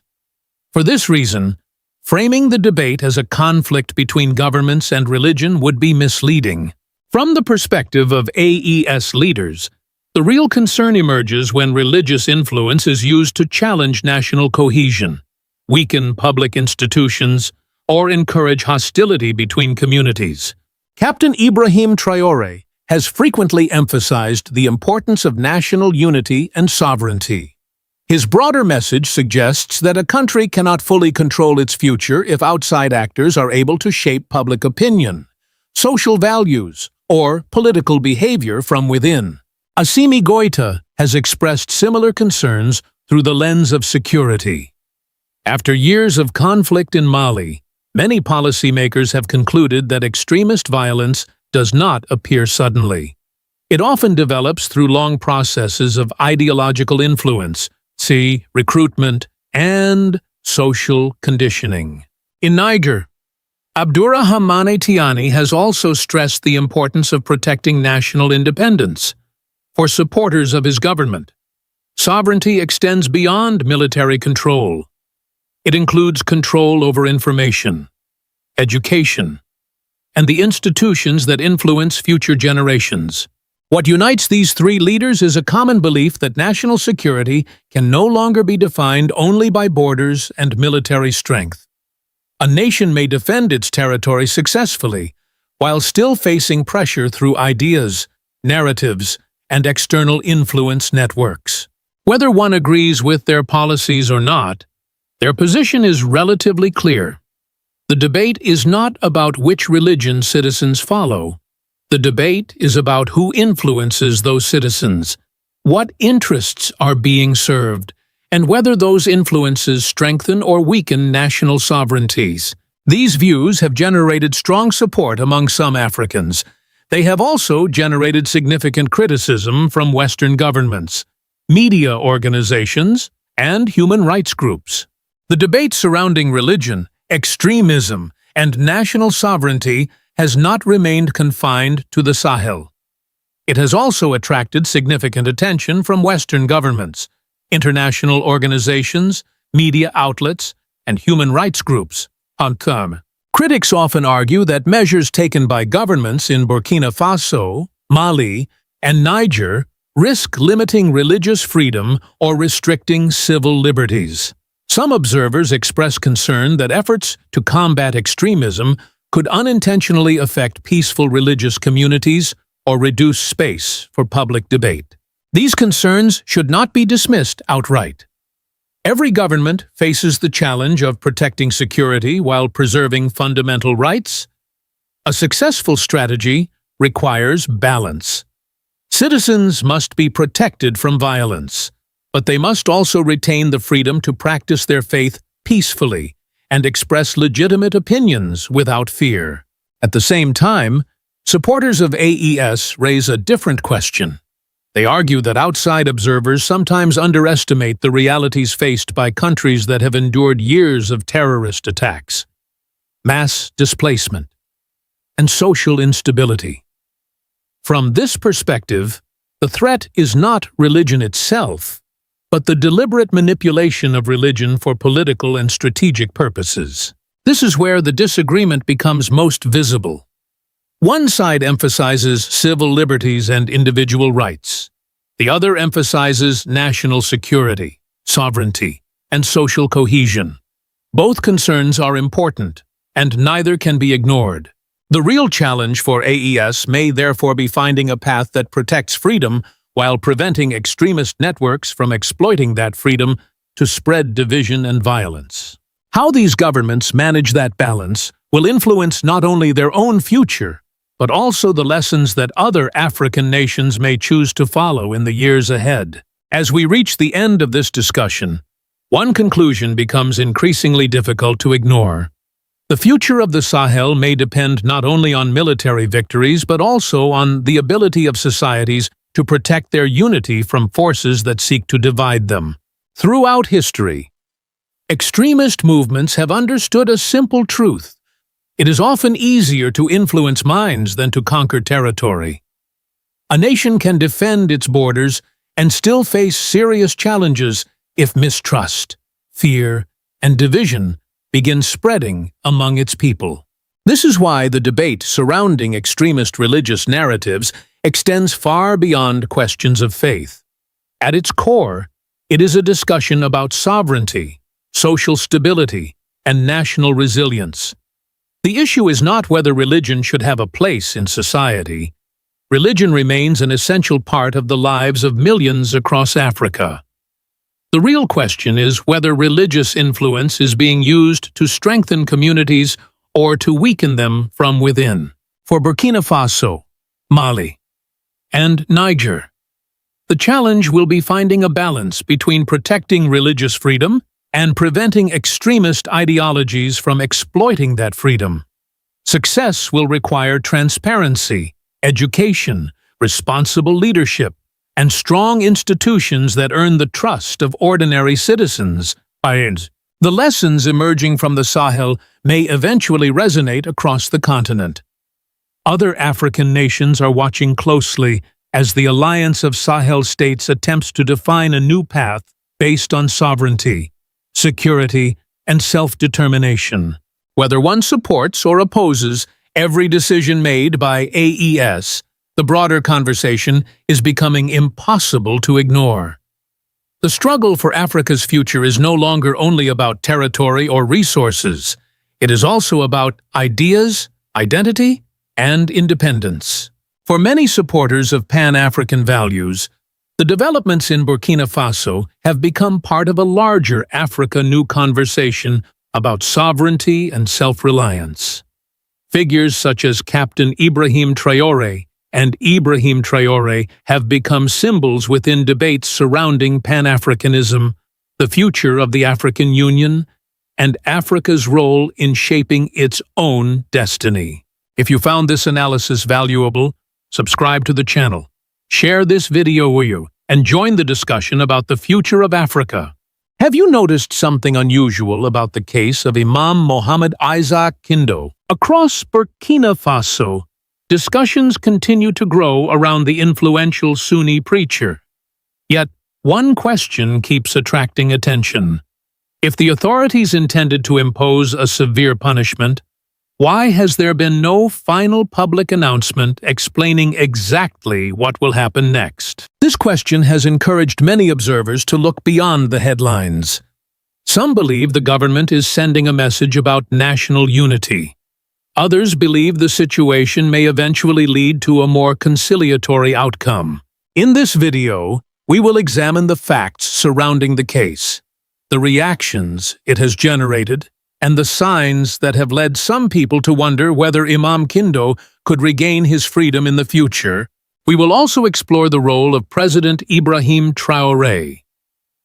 For this reason, framing the debate as a conflict between governments and religion would be misleading. From the perspective of AES leaders, The real concern emerges when religious influence is used to challenge national cohesion, weaken public institutions, or encourage hostility between communities. Captain Ibrahim Traore has frequently emphasized the importance of national unity and sovereignty. His broader message suggests that a country cannot fully control its future if outside actors are able to shape public opinion, social values, or political behavior from within. Assimi Goïta has expressed similar concerns through the lens of security. After years of conflict in Mali, many policymakers have concluded that extremist violence does not appear suddenly. It often develops through long processes of ideological influence, see recruitment, and social conditioning. In Niger, Abdourahmane Tiani has also stressed the importance of protecting national independence. For supporters of his government, sovereignty extends beyond military control. It includes control over information, education, and the institutions that influence future generations. What unites these three leaders is a common belief that national security can no longer be defined only by borders and military strength. A nation may defend its territory successfully, while still facing pressure through ideas, narratives, and external influence networks. Whether one agrees with their policies or not, their position is relatively clear. The debate is not about which religion citizens follow. The debate is about who influences those citizens, what interests are being served, and whether those influences strengthen or weaken national sovereignties. These views have generated strong support among some Africans. They have also generated significant criticism from Western governments, media organizations, and human rights groups. The debate surrounding religion, extremism, and national sovereignty has not remained confined to the Sahel. It has also attracted significant attention from Western governments, international organizations, media outlets, and human rights groups. Critics often argue that measures taken by governments in Burkina Faso, Mali, and Niger risk limiting religious freedom or restricting civil liberties. Some observers express concern that efforts to combat extremism could unintentionally affect peaceful religious communities or reduce space for public debate. These concerns should not be dismissed outright. Every government faces the challenge of protecting security while preserving fundamental rights. A successful strategy requires balance. Citizens must be protected from violence, but they must also retain the freedom to practice their faith peacefully and express legitimate opinions without fear. At the same time, supporters of AES raise a different question. They argue that outside observers sometimes underestimate the realities faced by countries that have endured years of terrorist attacks, mass displacement, and social instability. From this perspective, the threat is not religion itself, but the deliberate manipulation of religion for political and strategic purposes. This is where the disagreement becomes most visible. One side emphasizes civil liberties and individual rights. The other emphasizes national security, sovereignty, and social cohesion. Both concerns are important, and neither can be ignored. The real challenge for AES may therefore be finding a path that protects freedom while preventing extremist networks from exploiting that freedom to spread division and violence. How these governments manage that balance will influence not only their own future, but also the lessons that other African nations may choose to follow in the years ahead. As we reach the end of this discussion, one conclusion becomes increasingly difficult to ignore. The future of the Sahel may depend not only on military victories, but also on the ability of societies to protect their unity from forces that seek to divide them. Throughout history, extremist movements have understood a simple truth. It is often easier to influence minds than to conquer territory. A nation can defend its borders and still face serious challenges if mistrust, fear, and division begin spreading among its people. This is why the debate surrounding extremist religious narratives extends far beyond questions of faith. At its core, it is a discussion about sovereignty, social stability, and national resilience. The issue is not whether religion should have a place in society. Religion remains an essential part of the lives of millions across Africa. The real question is whether religious influence is being used to strengthen communities or to weaken them from within. For Burkina Faso, Mali, and Niger, the challenge will be finding a balance between protecting religious freedom and preventing extremist ideologies from exploiting that freedom. Success will require transparency, education, responsible leadership, and strong institutions that earn the trust of ordinary citizens. The lessons emerging from the Sahel may eventually resonate across the continent. Other African nations are watching closely as the Alliance of Sahel states attempts to define a new path based on sovereignty, security, and self-determination. Whether one supports or opposes every decision made by AES, the broader conversation is becoming impossible to ignore. The struggle for Africa's future is no longer only about territory or resources. It is also about ideas, identity, and independence. For many supporters of Pan-African values, the developments in Burkina Faso have become part of a larger Africa new conversation about sovereignty and self-reliance. Figures such as Captain Ibrahim Traore and Ibrahim Traore have become symbols within debates surrounding Pan-Africanism, the future of the African Union, and Africa's role in shaping its own destiny. If you found this analysis valuable, subscribe to the channel, share this video with you, and join the discussion about the future of Africa. Have you noticed something unusual about the case of Imam Mohammed Isaac Kindo? Across Burkina Faso, discussions continue to grow around the influential Sunni preacher. Yet, one question keeps attracting attention. If the authorities intended to impose a severe punishment, why has there been no final public announcement explaining exactly what will happen next? This question has encouraged many observers to look beyond the headlines. Some believe the government is sending a message about national unity. Others believe the situation may eventually lead to a more conciliatory outcome. In this video, we will examine the facts surrounding the case, the reactions it has generated, and the signs that have led some people to wonder whether Imam Kindo could regain his freedom in the future. We will also explore the role of President Ibrahim Traore,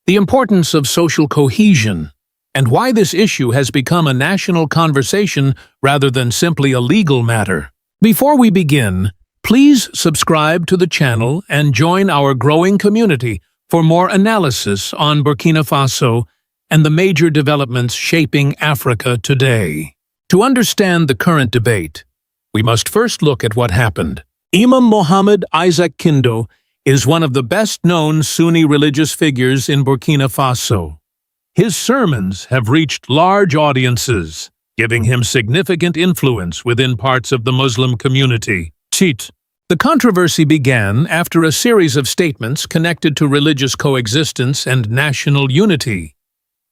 the importance of social cohesion, and why this issue has become a national conversation rather than simply a legal matter. Before we begin, please subscribe to the channel and join our growing community for more analysis on Burkina Faso and the major developments shaping Africa today. To understand the current debate, we must first look at what happened. Imam Mohammed Isaac Kindo is one of the best-known Sunni religious figures in Burkina Faso. His sermons have reached large audiences, giving him significant influence within parts of the Muslim community. The controversy began after a series of statements connected to religious coexistence and national unity.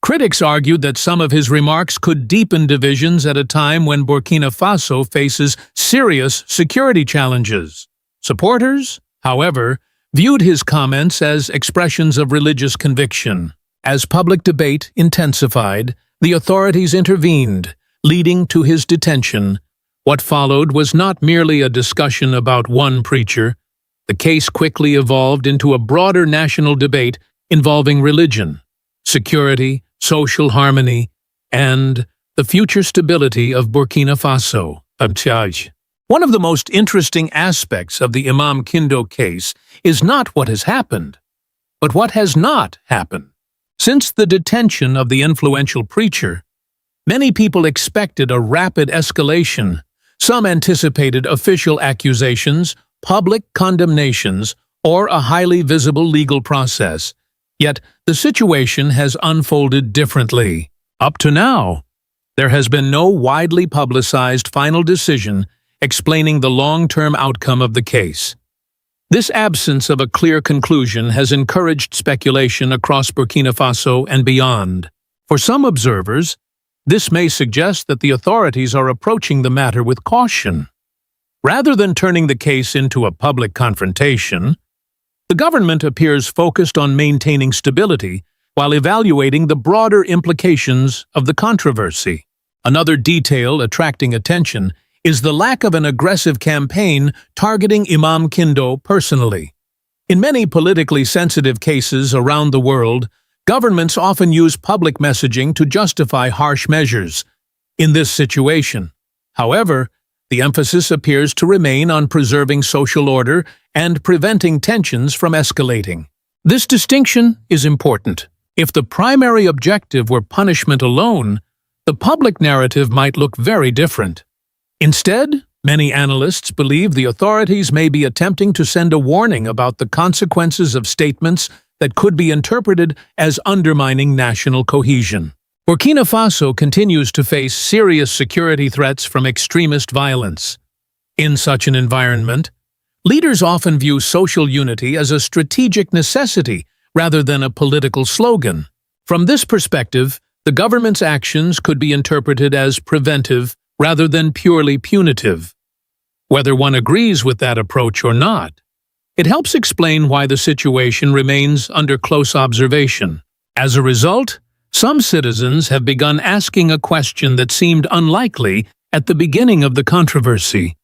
Critics argued that some of his remarks could deepen divisions at a time when Burkina Faso faces serious security challenges. Supporters, however, viewed his comments as expressions of religious conviction. As public debate intensified, the authorities intervened, leading to his detention. What followed was not merely a discussion about one preacher. The case quickly evolved into a broader national debate involving religion, security, social harmony, and the future stability of Burkina Faso. One of the most interesting aspects of the Imam Kindo case is not what has happened, but what has not happened. Since the detention of the influential preacher, many people expected a rapid escalation. Some anticipated official accusations, public condemnations, or a highly visible legal process. Yet, the situation has unfolded differently. Up to now, there has been no widely publicized final decision explaining the long-term outcome of the case. This absence of a clear conclusion has encouraged speculation across Burkina Faso and beyond. For some observers, this may suggest that the authorities are approaching the matter with caution. Rather than turning the case into a public confrontation, the government appears focused on maintaining stability while evaluating the broader implications of the controversy. Another detail attracting attention is the lack of an aggressive campaign targeting Imam Kindo personally. In many politically sensitive cases around the world, governments often use public messaging to justify harsh measures. In this situation, however, the emphasis appears to remain on preserving social order and preventing tensions from escalating. This distinction is important. If the primary objective were punishment alone, the public narrative might look very different. Instead, many analysts believe the authorities may be attempting to send a warning about the consequences of statements that could be interpreted as undermining national cohesion. Burkina Faso continues to face serious security threats from extremist violence. In such an environment, leaders often view social unity as a strategic necessity rather than a political slogan. From this perspective, the government's actions could be interpreted as preventive rather than purely punitive. Whether one agrees with that approach or not, it helps explain why the situation remains under close observation. As a result, some citizens have begun asking a question that seemed unlikely at the beginning of the controversy.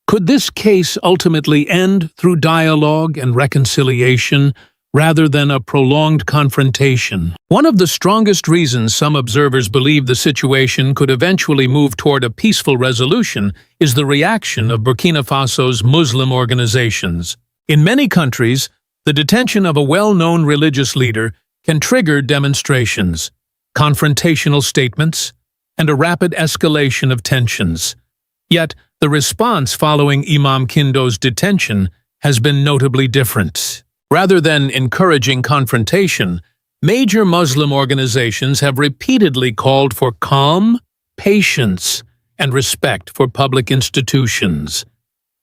Could this case ultimately end through dialogue and reconciliation rather than a prolonged confrontation? One of the strongest reasons some observers believe the situation could eventually move toward a peaceful resolution is the reaction of Burkina Faso's Muslim organizations. In many countries, the detention of a well-known religious leader can trigger demonstrations, confrontational statements, and a rapid escalation of tensions. Yet, the response following Imam Kindo's detention has been notably different. Rather than encouraging confrontation, major Muslim organizations have repeatedly called for calm, patience, and respect for public institutions.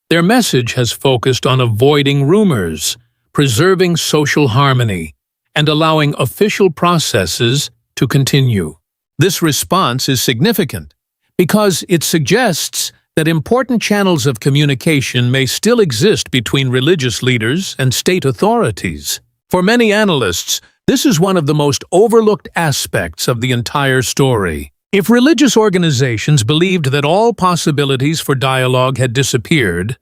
Their message has focused on avoiding rumors, preserving social harmony, and allowing official processes to continue. This response is significant because it suggests that important channels of communication may still exist between religious leaders and state authorities. For many analysts, this is one of the most overlooked aspects of the entire story. If religious organizations believed that all possibilities for dialogue had disappeared,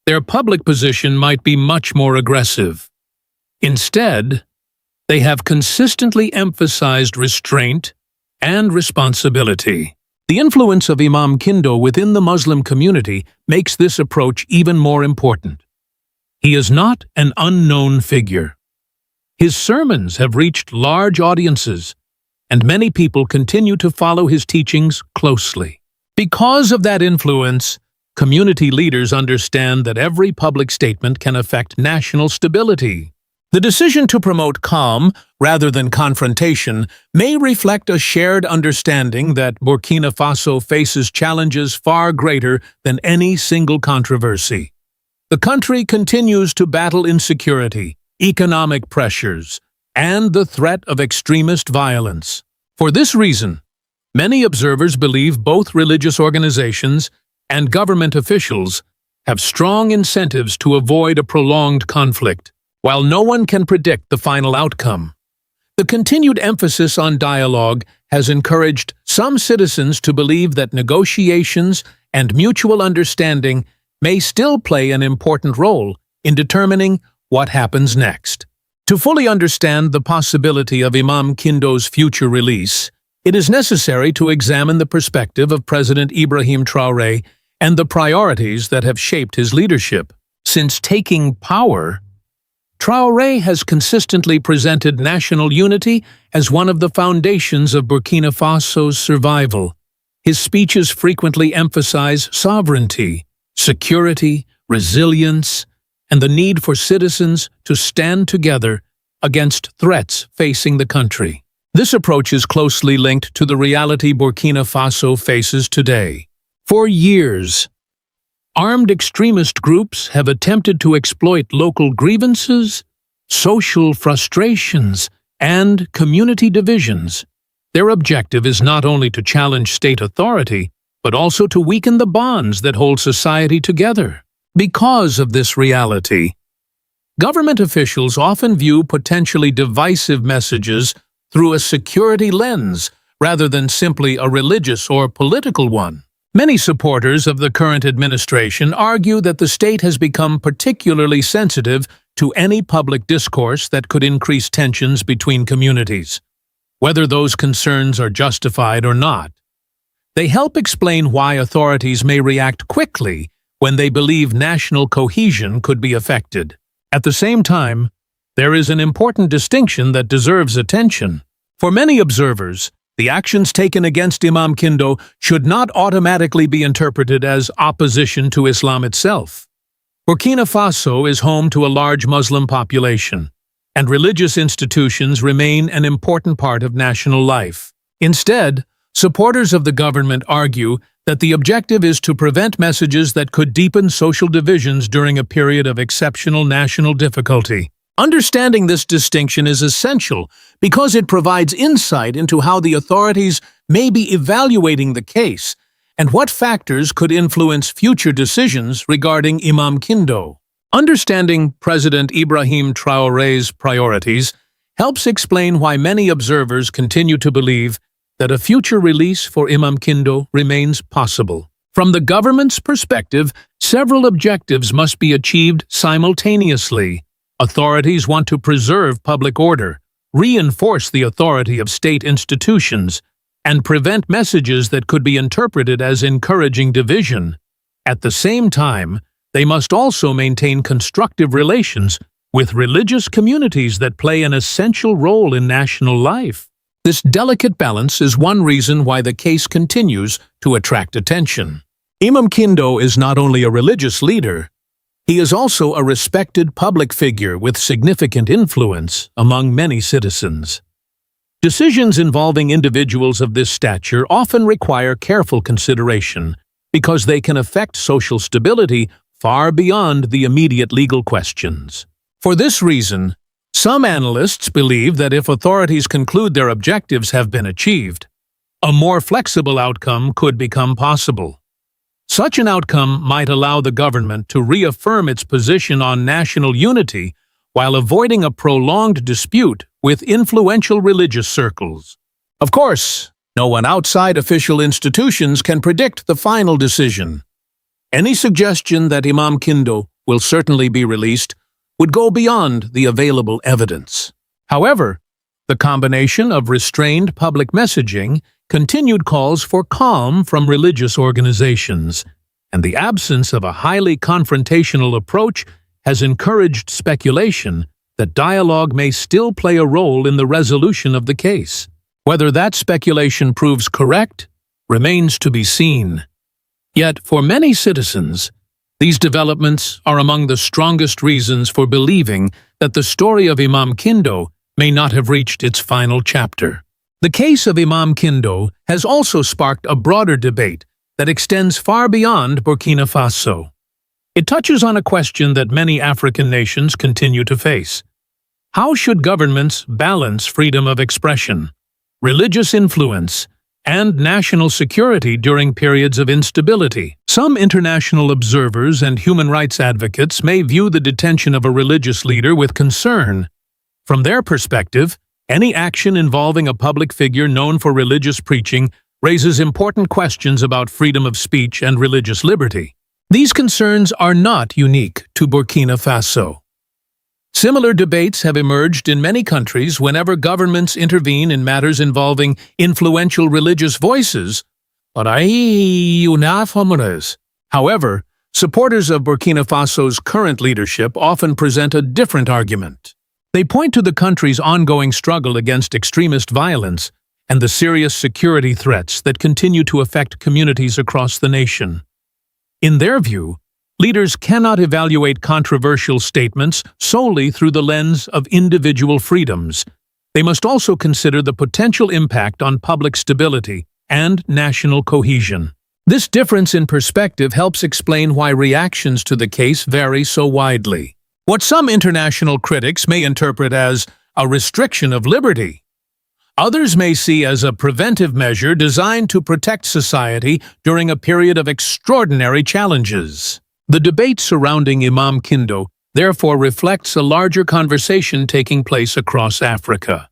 their public position might be much more aggressive. Instead, they have consistently emphasized restraint and responsibility. The influence of Imam Kindo within the Muslim community makes this approach even more important. He is not an unknown figure. His sermons have reached large audiences, and many people continue to follow his teachings closely. Because of that influence, community leaders understand that every public statement can affect national stability. The decision to promote calm rather than confrontation may reflect a shared understanding that Burkina Faso faces challenges far greater than any single controversy. The country continues to battle insecurity, economic pressures, and the threat of extremist violence. For this reason, many observers believe both religious organizations and government officials have strong incentives to avoid a prolonged conflict. While no one can predict the final outcome, the continued emphasis on dialogue has encouraged some citizens to believe that negotiations and mutual understanding may still play an important role in determining what happens next. To fully understand the possibility of Imam Kindo's future release, it is necessary to examine the perspective of President Ibrahim Traore and the priorities that have shaped his leadership. Since taking power, Traore has consistently presented national unity as one of the foundations of Burkina Faso's survival. His speeches frequently emphasize sovereignty, security, resilience, and the need for citizens to stand together against threats facing the country. This approach is closely linked to the reality Burkina Faso faces today. For years, armed extremist groups have attempted to exploit local grievances, social frustrations, and community divisions. Their objective is not only to challenge state authority, but also to weaken the bonds that hold society together. Because of this reality, government officials often view potentially divisive messages through a security lens rather than simply a religious or political one. Many supporters of the current administration argue that the state has become particularly sensitive to any public discourse that could increase tensions between communities, whether those concerns are justified or not. They help explain why authorities may react quickly when they believe national cohesion could be affected. At the same time, there is an important distinction that deserves attention. For many observers, the actions taken against Imam Kindo should not automatically be interpreted as opposition to Islam itself. Burkina Faso is home to a large Muslim population, and religious institutions remain an important part of national life. Instead, supporters of the government argue that the objective is to prevent messages that could deepen social divisions during a period of exceptional national difficulty. Understanding this distinction is essential because it provides insight into how the authorities may be evaluating the case and what factors could influence future decisions regarding Imam Kindo. Understanding President Ibrahim Traore's priorities helps explain why many observers continue to believe that a future release for Imam Kindo remains possible. From the government's perspective, several objectives must be achieved simultaneously. Authorities want to preserve public order, reinforce the authority of state institutions, and prevent messages that could be interpreted as encouraging division. At the same time, they must also maintain constructive relations with religious communities that play an essential role in national life. This delicate balance is one reason why the case continues to attract attention. Imam Kindo is not only a religious leader, he is also a respected public figure with significant influence among many citizens. Decisions involving individuals of this stature often require careful consideration because they can affect social stability far beyond the immediate legal questions. For this reason, some analysts believe that if authorities conclude their objectives have been achieved, a more flexible outcome could become possible. Such an outcome might allow the government to reaffirm its position on national unity while avoiding a prolonged dispute with influential religious circles. Of course, no one outside official institutions can predict the final decision. Any suggestion that Imam Kindo will certainly be released would go beyond the available evidence. However, the combination of restrained public messaging, continued calls for calm from religious organizations, and the absence of a highly confrontational approach has encouraged speculation that dialogue may still play a role in the resolution of the case. Whether that speculation proves correct remains to be seen. Yet, for many citizens, these developments are among the strongest reasons for believing that the story of Imam Kindo may not have reached its final chapter. The case of Imam Kindo has also sparked a broader debate that extends far beyond Burkina Faso. It touches on a question that many African nations continue to face. How should governments balance freedom of expression, religious influence, and national security during periods of instability? Some international observers and human rights advocates may view the detention of a religious leader with concern. From their perspective, any action involving a public figure known for religious preaching raises important questions about freedom of speech and religious liberty. These concerns are not unique to Burkina Faso. Similar debates have emerged in many countries whenever governments intervene in matters involving influential religious voices. However, supporters of Burkina Faso's current leadership often present a different argument. They point to the country's ongoing struggle against extremist violence and the serious security threats that continue to affect communities across the nation. In their view, leaders cannot evaluate controversial statements solely through the lens of individual freedoms. They must also consider the potential impact on public stability and national cohesion. This difference in perspective helps explain why reactions to the case vary so widely. What some international critics may interpret as a restriction of liberty, others may see as a preventive measure designed to protect society during a period of extraordinary challenges. The debate surrounding Imam Kindo therefore reflects a larger conversation taking place across Africa.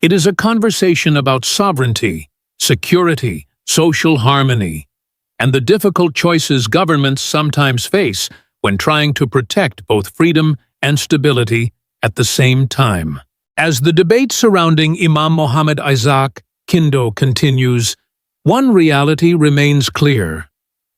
It is a conversation about sovereignty, security, social harmony, and the difficult choices governments sometimes face when trying to protect both freedom and stability at the same time. As the debate surrounding Imam Mohammed Isaac Kindo continues, one reality remains clear.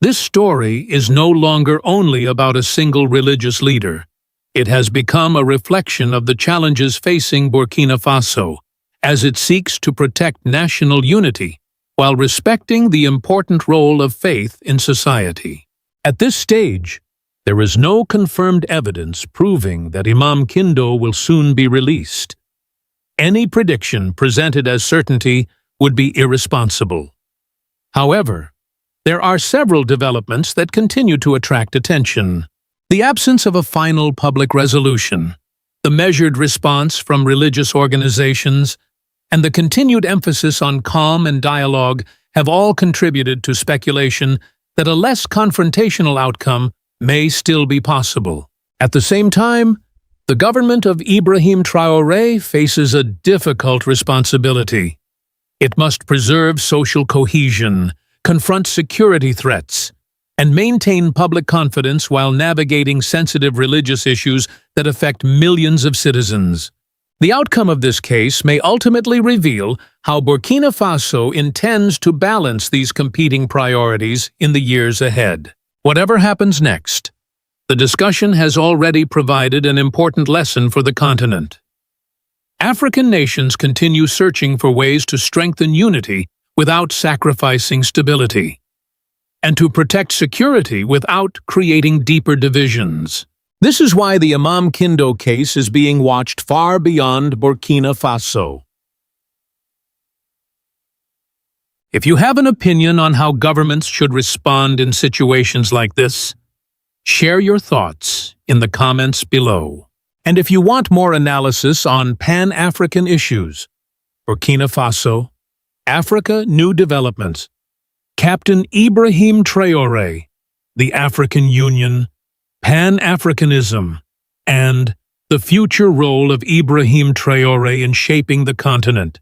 This story is no longer only about a single religious leader. It has become a reflection of the challenges facing Burkina Faso as it seeks to protect national unity while respecting the important role of faith in society. At this stage, there is no confirmed evidence proving that Imam Kindo will soon be released. Any prediction presented as certainty would be irresponsible. However, there are several developments that continue to attract attention. The absence of a final public resolution, the measured response from religious organizations, and the continued emphasis on calm and dialogue have all contributed to speculation that a less confrontational outcome may still be possible. At the same time, the government of Ibrahim Traore faces a difficult responsibility. It must preserve social cohesion, confront security threats, and maintain public confidence while navigating sensitive religious issues that affect millions of citizens. The outcome of this case may ultimately reveal how Burkina Faso intends to balance these competing priorities in the years ahead. Whatever happens next, the discussion has already provided an important lesson for the continent. African nations continue searching for ways to strengthen unity without sacrificing stability, and to protect security without creating deeper divisions. This is why the Imam Kindo case is being watched far beyond Burkina Faso. If you have an opinion on how governments should respond in situations like this, share your thoughts in the comments below. And if you want more analysis on Pan-African issues, Burkina Faso, Africa New Developments, Captain Ibrahim Traore, the African Union, Pan-Africanism, and the future role of Ibrahim Traore in shaping the continent,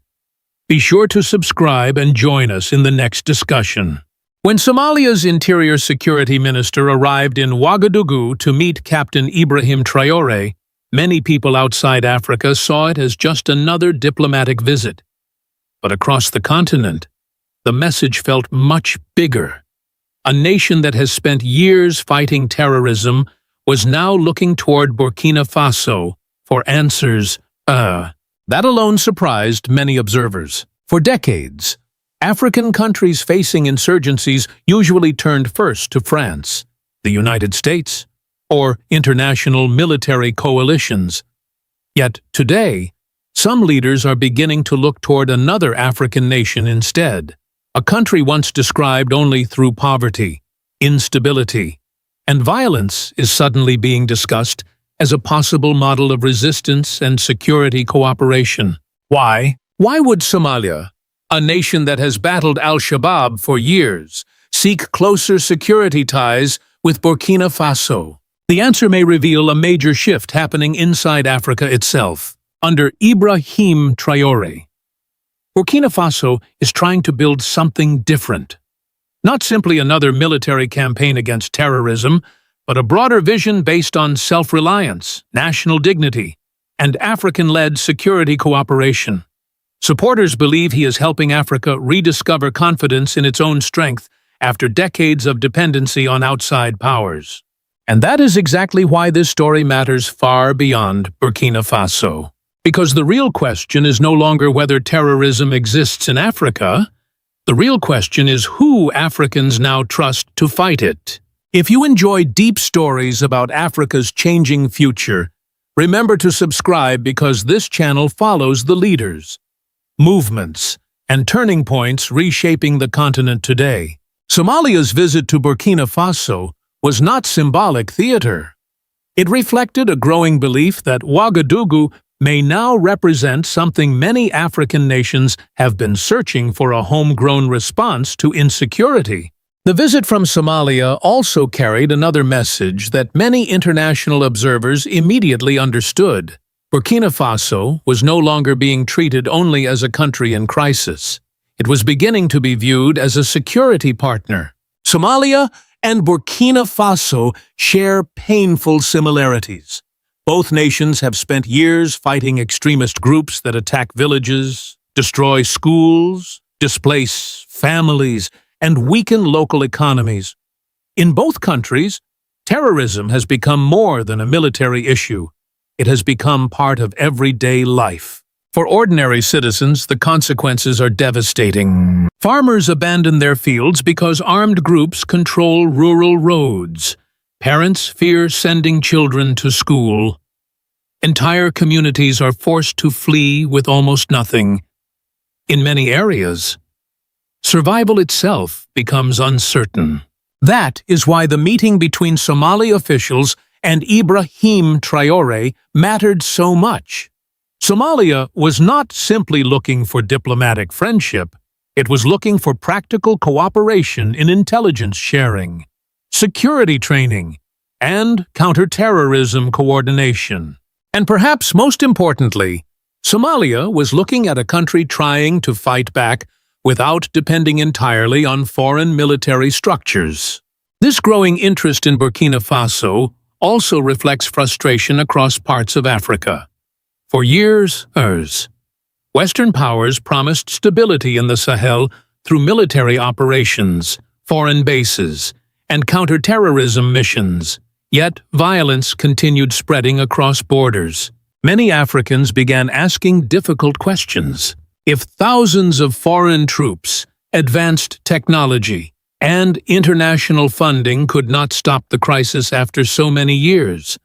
be sure to subscribe and join us in the next discussion. When Somalia's Interior Security Minister arrived in Ouagadougou to meet Captain Ibrahim Traore, many people outside Africa saw it as just another diplomatic visit. But across the continent, the message felt much bigger. A nation that has spent years fighting terrorism was now looking toward Burkina Faso for answers. That alone surprised many observers. For decades, African countries facing insurgencies usually turned first to France, the United States, or international military coalitions. Yet today, some leaders are beginning to look toward another African nation instead. A country once described only through poverty, instability, and violence is suddenly being discussed as a possible model of resistance and security cooperation. Why? Why would Somalia, a nation that has battled al-Shabaab for years, seek closer security ties with Burkina Faso? The answer may reveal a major shift happening inside Africa itself. Under Ibrahim Traore, Burkina Faso is trying to build something different. Not simply another military campaign against terrorism, but a broader vision based on self-reliance, national dignity, and African-led security cooperation. Supporters believe he is helping Africa rediscover confidence in its own strength after decades of dependency on outside powers. And that is exactly why this story matters far beyond Burkina Faso. Because the real question is no longer whether terrorism exists in Africa. The real question is who Africans now trust to fight it. If you enjoy deep stories about Africa's changing future, remember to subscribe because this channel follows the leaders, movements, and turning points reshaping the continent today. Somalia's visit to Burkina Faso was not symbolic theater. It reflected a growing belief that Ouagadougou may now represent something many African nations have been searching for: a homegrown response to insecurity. The visit from Somalia also carried another message that many international observers immediately understood. Burkina Faso was no longer being treated only as a country in crisis. It was beginning to be viewed as a security partner. Somalia and Burkina Faso share painful similarities. Both nations have spent years fighting extremist groups that attack villages, destroy schools, displace families, and weaken local economies. In both countries, terrorism has become more than a military issue. It has become part of everyday life. For ordinary citizens, the consequences are devastating. Farmers abandon their fields because armed groups control rural roads. Parents fear sending children to school. Entire communities are forced to flee with almost nothing. In many areas, survival itself becomes uncertain. That is why the meeting between Somali officials and Ibrahim Traore mattered so much. Somalia was not simply looking for diplomatic friendship, it was looking for practical cooperation in intelligence sharing, security training, and counterterrorism coordination. And perhaps most importantly, Somalia was looking at a country trying to fight back without depending entirely on foreign military structures. This growing interest in Burkina Faso also reflects frustration across parts of Africa. For years, Western powers promised stability in the Sahel through military operations, foreign bases, and counterterrorism missions. Yet, violence continued spreading across borders. Many Africans began asking difficult questions. If thousands of foreign troops, advanced technology, and international funding could not stop the crisis after so many years,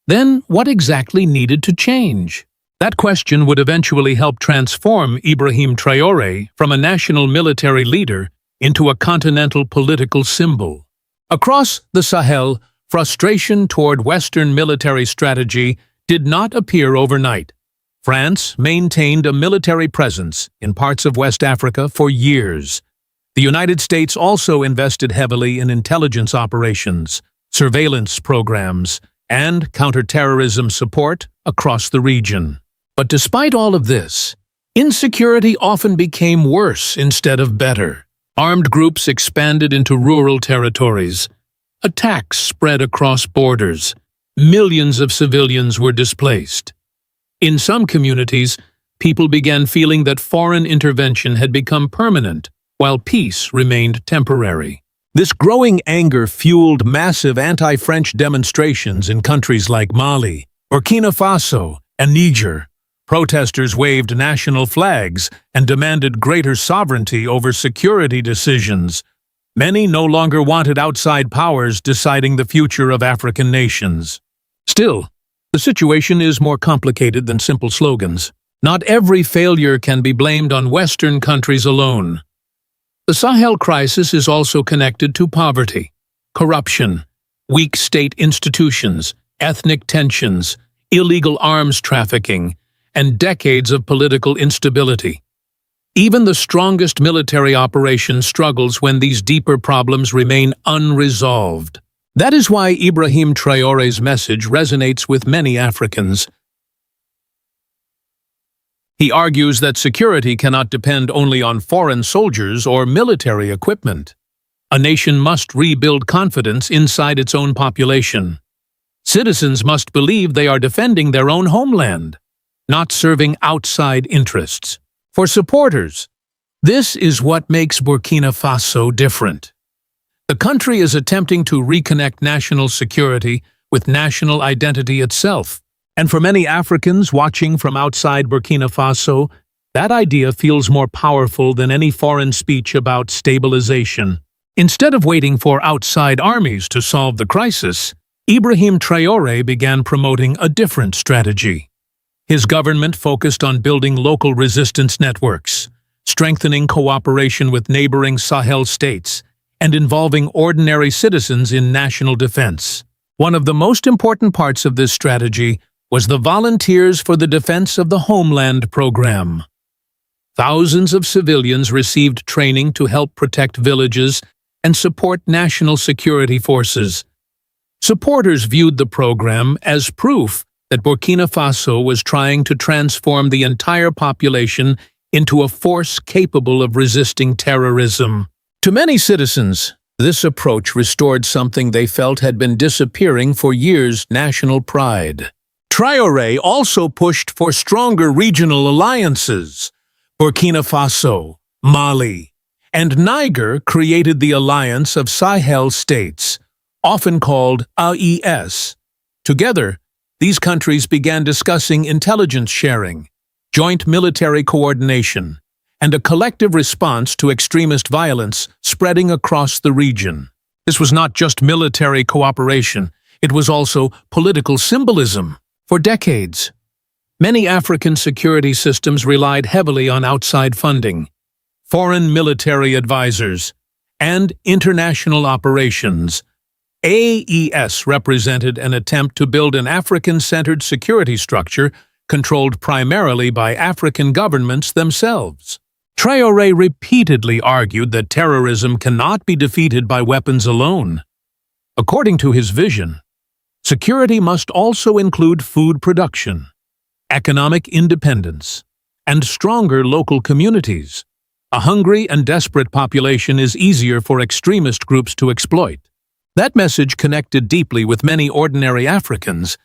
then what exactly needed to change? That question would eventually help transform Ibrahim Traore from a national military leader into a continental political symbol. Across the Sahel, frustration toward Western military strategy did not appear overnight. France maintained a military presence in parts of West Africa for years. The United States also invested heavily in intelligence operations, surveillance programs, and counterterrorism support across the region. But despite all of this, insecurity often became worse instead of better. Armed groups expanded into rural territories. Attacks spread across borders. Millions of civilians were displaced. In some communities, people began feeling that foreign intervention had become permanent, while peace remained temporary. This growing anger fueled massive anti-French demonstrations in countries like Mali, Burkina Faso, and Niger. Protesters waved national flags and demanded greater sovereignty over security decisions. Many no longer wanted outside powers deciding the future of African nations. Still, the situation is more complicated than simple slogans. Not every failure can be blamed on Western countries alone. The Sahel crisis is also connected to poverty, corruption, weak state institutions, ethnic tensions, illegal arms trafficking, and decades of political instability. Even the strongest military operation struggles when these deeper problems remain unresolved. That is why Ibrahim Traore's message resonates with many Africans. He argues that security cannot depend only on foreign soldiers or military equipment. A nation must rebuild confidence inside its own population. Citizens must believe they are defending their own homeland, not serving outside interests. For supporters, this is what makes Burkina Faso different. The country is attempting to reconnect national security with national identity itself. And for many Africans watching from outside Burkina Faso, that idea feels more powerful than any foreign speech about stabilization. Instead of waiting for outside armies to solve the crisis, Ibrahim Traore began promoting a different strategy. His government focused on building local resistance networks, strengthening cooperation with neighboring Sahel states, and involving ordinary citizens in national defense. One of the most important parts of this strategy was the Volunteers for the Defense of the Homeland program. Thousands of civilians received training to help protect villages and support national security forces. Supporters viewed the program as proof that Burkina Faso was trying to transform the entire population into a force capable of resisting terrorism. To many citizens, this approach restored something they felt had been disappearing for years: national pride. Traore also pushed for stronger regional alliances. Burkina Faso, Mali, and Niger created the Alliance of Sahel States, often called AES. Together, these countries began discussing intelligence sharing, joint military coordination, and a collective response to extremist violence spreading across the region. This was not just military cooperation, it was also political symbolism. For decades, many African security systems relied heavily on outside funding, foreign military advisors, and international operations. AES represented an attempt to build an African-centered security structure controlled primarily by African governments themselves. Traore repeatedly argued that terrorism cannot be defeated by weapons alone. According to his vision, security must also include food production, economic independence, and stronger local communities. A hungry and desperate population is easier for extremist groups to exploit. That message connected deeply with many ordinary Africans.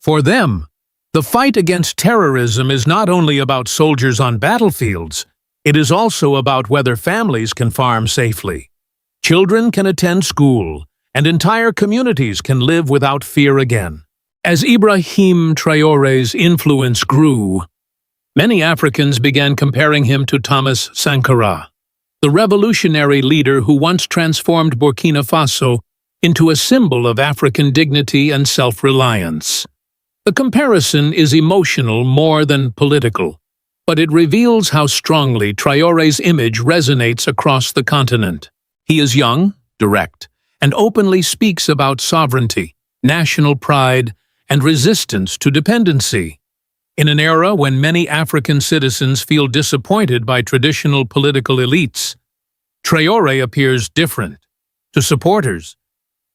For them, the fight against terrorism is not only about soldiers on battlefields, it is also about whether families can farm safely, children can attend school, and entire communities can live without fear again. As Ibrahim Traore's influence grew, many Africans began comparing him to Thomas Sankara, the revolutionary leader who once transformed Burkina Faso into a symbol of African dignity and self-reliance. The comparison is emotional more than political, but it reveals how strongly Traore's image resonates across the continent. He is young, direct, and openly speaks about sovereignty, national pride, and resistance to dependency. In an era when many African citizens feel disappointed by traditional political elites, Traore appears different. To supporters,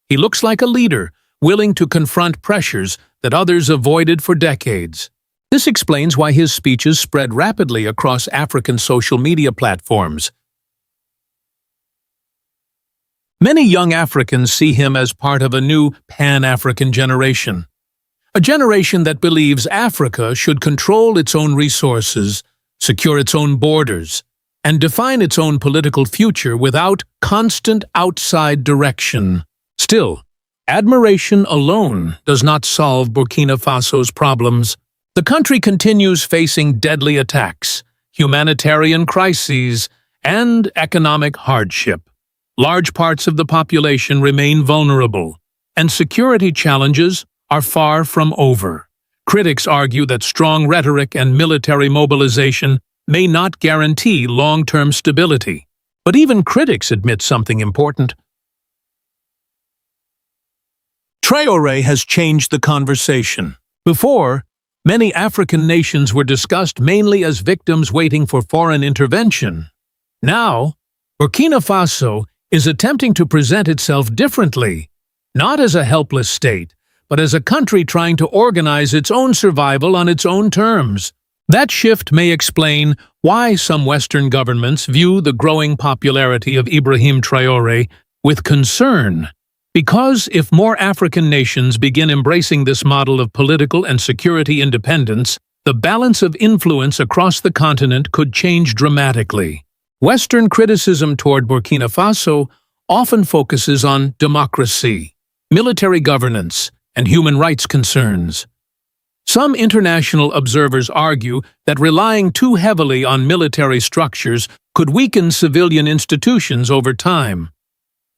he looks like a leader, willing to confront pressures that others avoided for decades. This explains why his speeches spread rapidly across African social media platforms. Many young Africans see him as part of a new Pan-African generation. A generation that believes Africa should control its own resources, secure its own borders, and define its own political future without constant outside direction. Still, admiration alone does not solve Burkina Faso's problems. The country continues facing deadly attacks, humanitarian crises, and economic hardship. Large parts of the population remain vulnerable, and security challenges are far from over. Critics argue that strong rhetoric and military mobilization may not guarantee long-term stability. But even critics admit something important. Traore has changed the conversation. Before, many African nations were discussed mainly as victims waiting for foreign intervention. Now, Burkina Faso is attempting to present itself differently, not as a helpless state, but as a country trying to organize its own survival on its own terms. That shift may explain why some Western governments view the growing popularity of Ibrahim Traore with concern. Because if more African nations begin embracing this model of political and security independence, the balance of influence across the continent could change dramatically. Western criticism toward Burkina Faso often focuses on democracy, military governance, and human rights concerns. Some international observers argue that relying too heavily on military structures could weaken civilian institutions over time.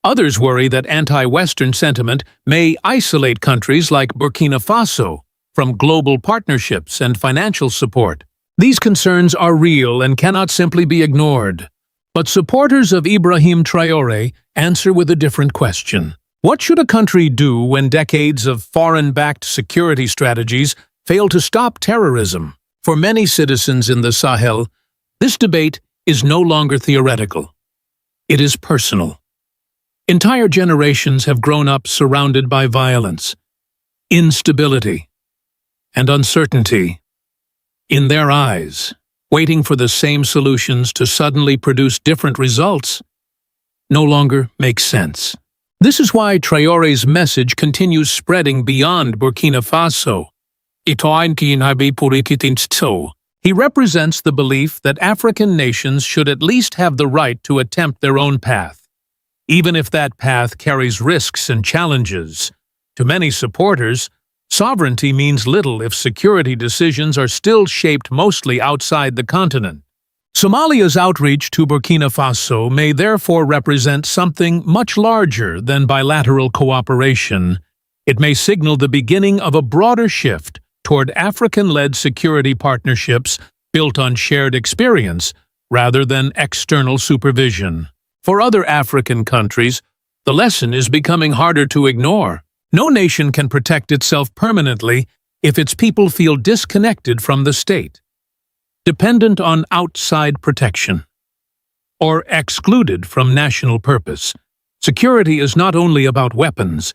Others worry that anti-Western sentiment may isolate countries like Burkina Faso from global partnerships and financial support. These concerns are real and cannot simply be ignored. But supporters of Ibrahim Traore answer with a different question. What should a country do when decades of foreign-backed security strategies fail to stop terrorism? For many citizens in the Sahel, this debate is no longer theoretical. It is personal. Entire generations have grown up surrounded by violence, instability, and uncertainty. In their eyes, waiting for the same solutions to suddenly produce different results no longer makes sense. This is why Traore's message continues spreading beyond Burkina Faso. He represents the belief that African nations should at least have the right to attempt their own path, even if that path carries risks and challenges. To many supporters, sovereignty means little if security decisions are still shaped mostly outside the continent. Somalia's outreach to Burkina Faso may therefore represent something much larger than bilateral cooperation. It may signal the beginning of a broader shift toward African-led security partnerships built on shared experience rather than external supervision. For other African countries, the lesson is becoming harder to ignore. No nation can protect itself permanently if its people feel disconnected from the state, dependent on outside protection, or excluded from national purpose. Security is not only about weapons,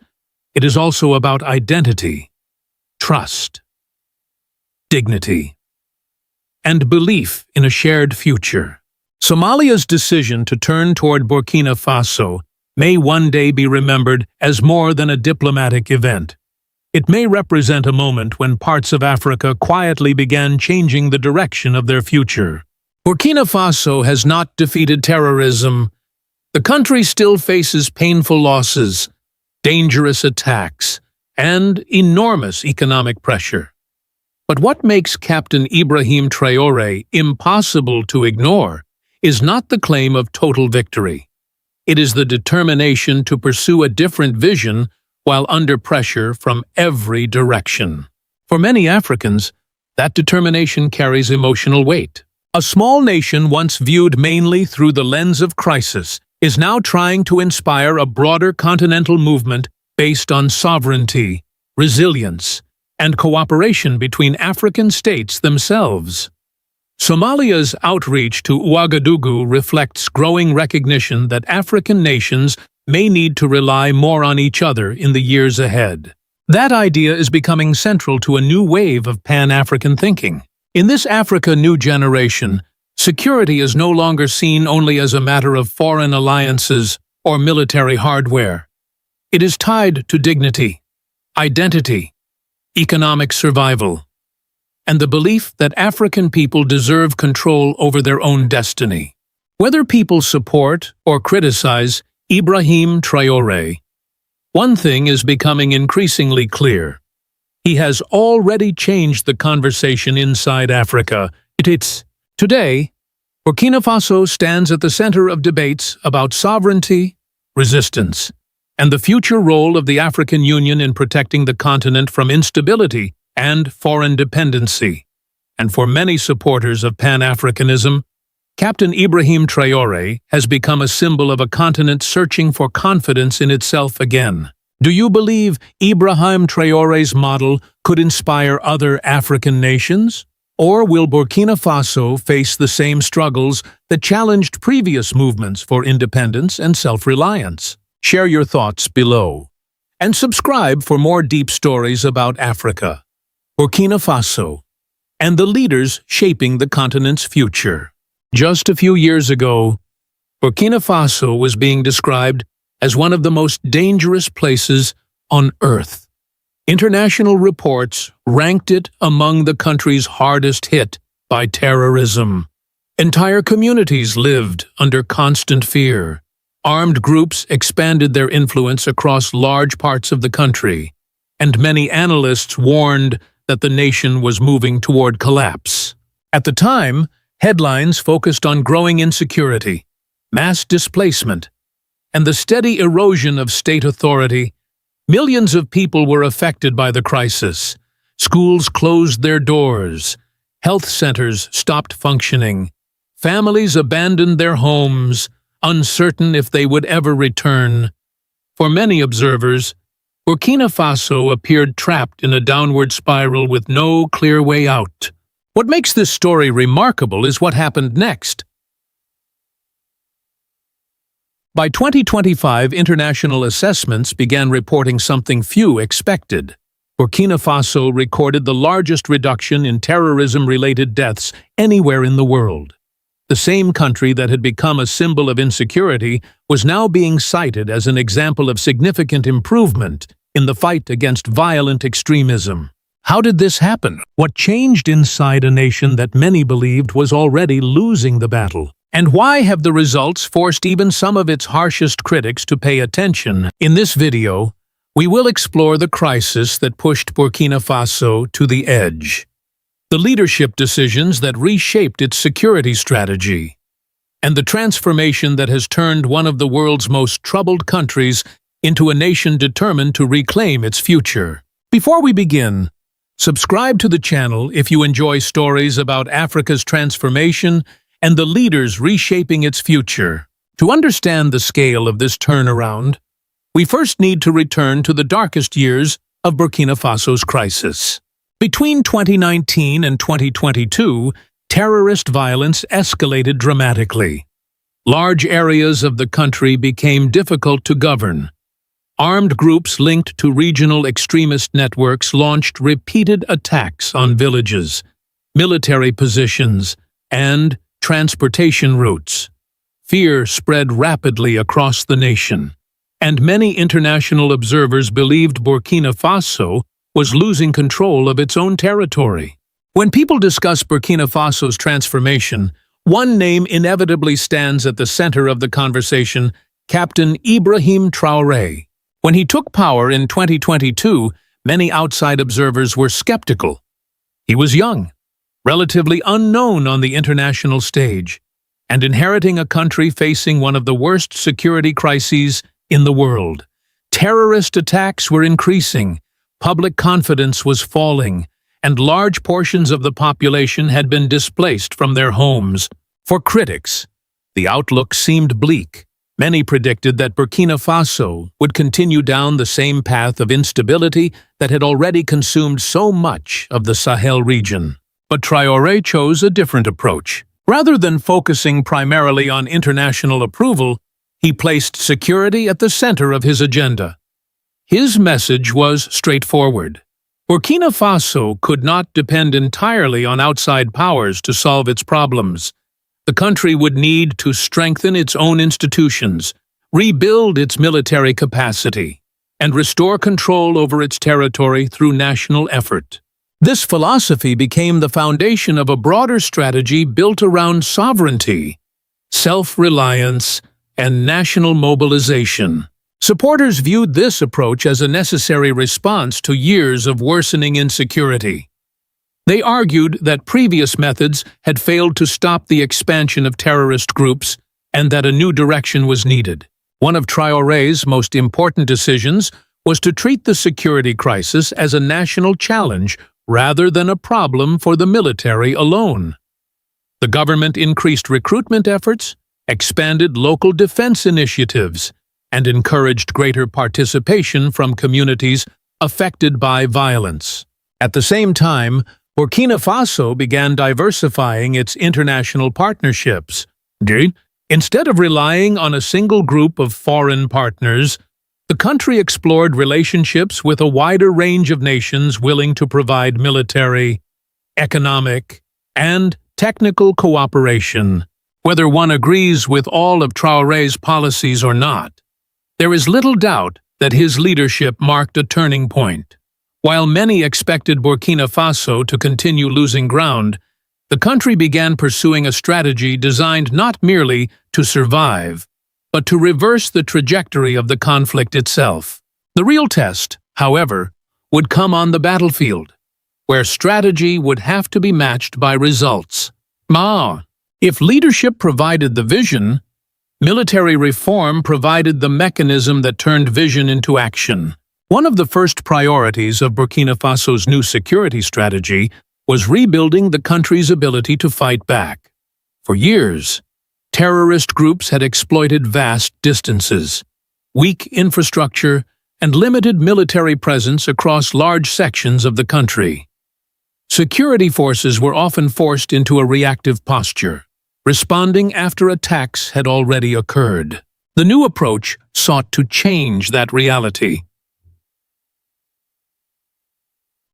it is also about identity, trust, dignity, and belief in a shared future. Somalia's decision to turn toward Burkina Faso may one day be remembered as more than a diplomatic event. It may represent a moment when parts of Africa quietly began changing the direction of their future. Burkina Faso has not defeated terrorism. The country still faces painful losses, dangerous attacks, and enormous economic pressure. But what makes Captain Ibrahim Traore impossible to ignore is not the claim of total victory. It is the determination to pursue a different vision while under pressure from every direction. For many Africans, that determination carries emotional weight. A small nation once viewed mainly through the lens of crisis is now trying to inspire a broader continental movement based on sovereignty, resilience, and cooperation between African states themselves. Somalia's outreach to Ouagadougou reflects growing recognition that African nations may need to rely more on each other in the years ahead. That idea is becoming central to a new wave of Pan-African thinking. In this Africa new generation, security is no longer seen only as a matter of foreign alliances or military hardware. It is tied to dignity, identity, economic survival, and the belief that African people deserve control over their own destiny. Whether people support or criticize Ibrahim Traore, one thing is becoming increasingly clear. He has already changed the conversation inside Africa. Today, Burkina Faso stands at the center of debates about sovereignty, resistance, and the future role of the African Union in protecting the continent from instability and foreign dependency. And for many supporters of Pan-Africanism, Captain Ibrahim Traore has become a symbol of a continent searching for confidence in itself again. Do you believe Ibrahim Traore's model could inspire other African nations? Or will Burkina Faso face the same struggles that challenged previous movements for independence and self-reliance? Share your thoughts below. And subscribe for more deep stories about Africa, Burkina Faso, and the leaders shaping the continent's future. Just a few years ago, Burkina Faso was being described as one of the most dangerous places on Earth. International reports ranked it among the countries hardest hit by terrorism. Entire communities lived under constant fear. Armed groups expanded their influence across large parts of the country, and many analysts warned that the nation was moving toward collapse. At the time, headlines focused on growing insecurity, mass displacement, and the steady erosion of state authority. Millions of people were affected by the crisis. Schools closed their doors, health centers stopped functioning, Families abandoned their homes, uncertain if they would ever return. For many observers, Burkina Faso appeared trapped in a downward spiral with no clear way out. What makes this story remarkable is what happened next. By 2025, international assessments began reporting something few expected. Burkina Faso recorded the largest reduction in terrorism-related deaths anywhere in the world. The same country that had become a symbol of insecurity was now being cited as an example of significant improvement in the fight against violent extremism. How did this happen? What changed inside a nation that many believed was already losing the battle? And why have the results forced even some of its harshest critics to pay attention? In this video, we will explore the crisis that pushed Burkina Faso to the edge, the leadership decisions that reshaped its security strategy, and the transformation that has turned one of the world's most troubled countries into a nation determined to reclaim its future. Before we begin, subscribe to the channel if you enjoy stories about Africa's transformation and the leaders reshaping its future. To understand the scale of this turnaround, we first need to return to the darkest years of Burkina Faso's crisis. Between 2019 and 2022, terrorist violence escalated dramatically. Large areas of the country became difficult to govern. Armed groups linked to regional extremist networks launched repeated attacks on villages, military positions, and transportation routes. Fear spread rapidly across the nation, and many international observers believed Burkina Faso was losing control of its own territory. When people discuss Burkina Faso's transformation, one name inevitably stands at the center of the conversation: Captain Ibrahim Traore. When he took power in 2022, many outside observers were skeptical. He was young, relatively unknown on the international stage, and inheriting a country facing one of the worst security crises in the world. Terrorist attacks were increasing, public confidence was falling, and large portions of the population had been displaced from their homes. For critics, the outlook seemed bleak. Many predicted that Burkina Faso would continue down the same path of instability that had already consumed so much of the Sahel region. But Traoré chose a different approach. Rather than focusing primarily on international approval, he placed security at the center of his agenda. His message was straightforward. Burkina Faso could not depend entirely on outside powers to solve its problems. The country would need to strengthen its own institutions, rebuild its military capacity, and restore control over its territory through national effort. This philosophy became the foundation of a broader strategy built around sovereignty, self-reliance, and national mobilization. Supporters viewed this approach as a necessary response to years of worsening insecurity. They argued that previous methods had failed to stop the expansion of terrorist groups and that a new direction was needed. One of Traoré's most important decisions was to treat the security crisis as a national challenge rather than a problem for the military alone. The government increased recruitment efforts, expanded local defense initiatives, and encouraged greater participation from communities affected by violence. At the same time, Burkina Faso began diversifying its international partnerships. Instead of relying on a single group of foreign partners, the country explored relationships with a wider range of nations willing to provide military, economic, and technical cooperation. Whether one agrees with all of Traoré's policies or not, there is little doubt that his leadership marked a turning point. While many expected Burkina Faso to continue losing ground, the country began pursuing a strategy designed not merely to survive, but to reverse the trajectory of the conflict itself. The real test, however, would come on the battlefield, where strategy would have to be matched by results. If leadership provided the vision, military reform provided the mechanism that turned vision into action. One of the first priorities of Burkina Faso's new security strategy was rebuilding the country's ability to fight back. For years, terrorist groups had exploited vast distances, weak infrastructure, and limited military presence across large sections of the country. Security forces were often forced into a reactive posture, responding after attacks had already occurred. The new approach sought to change that reality.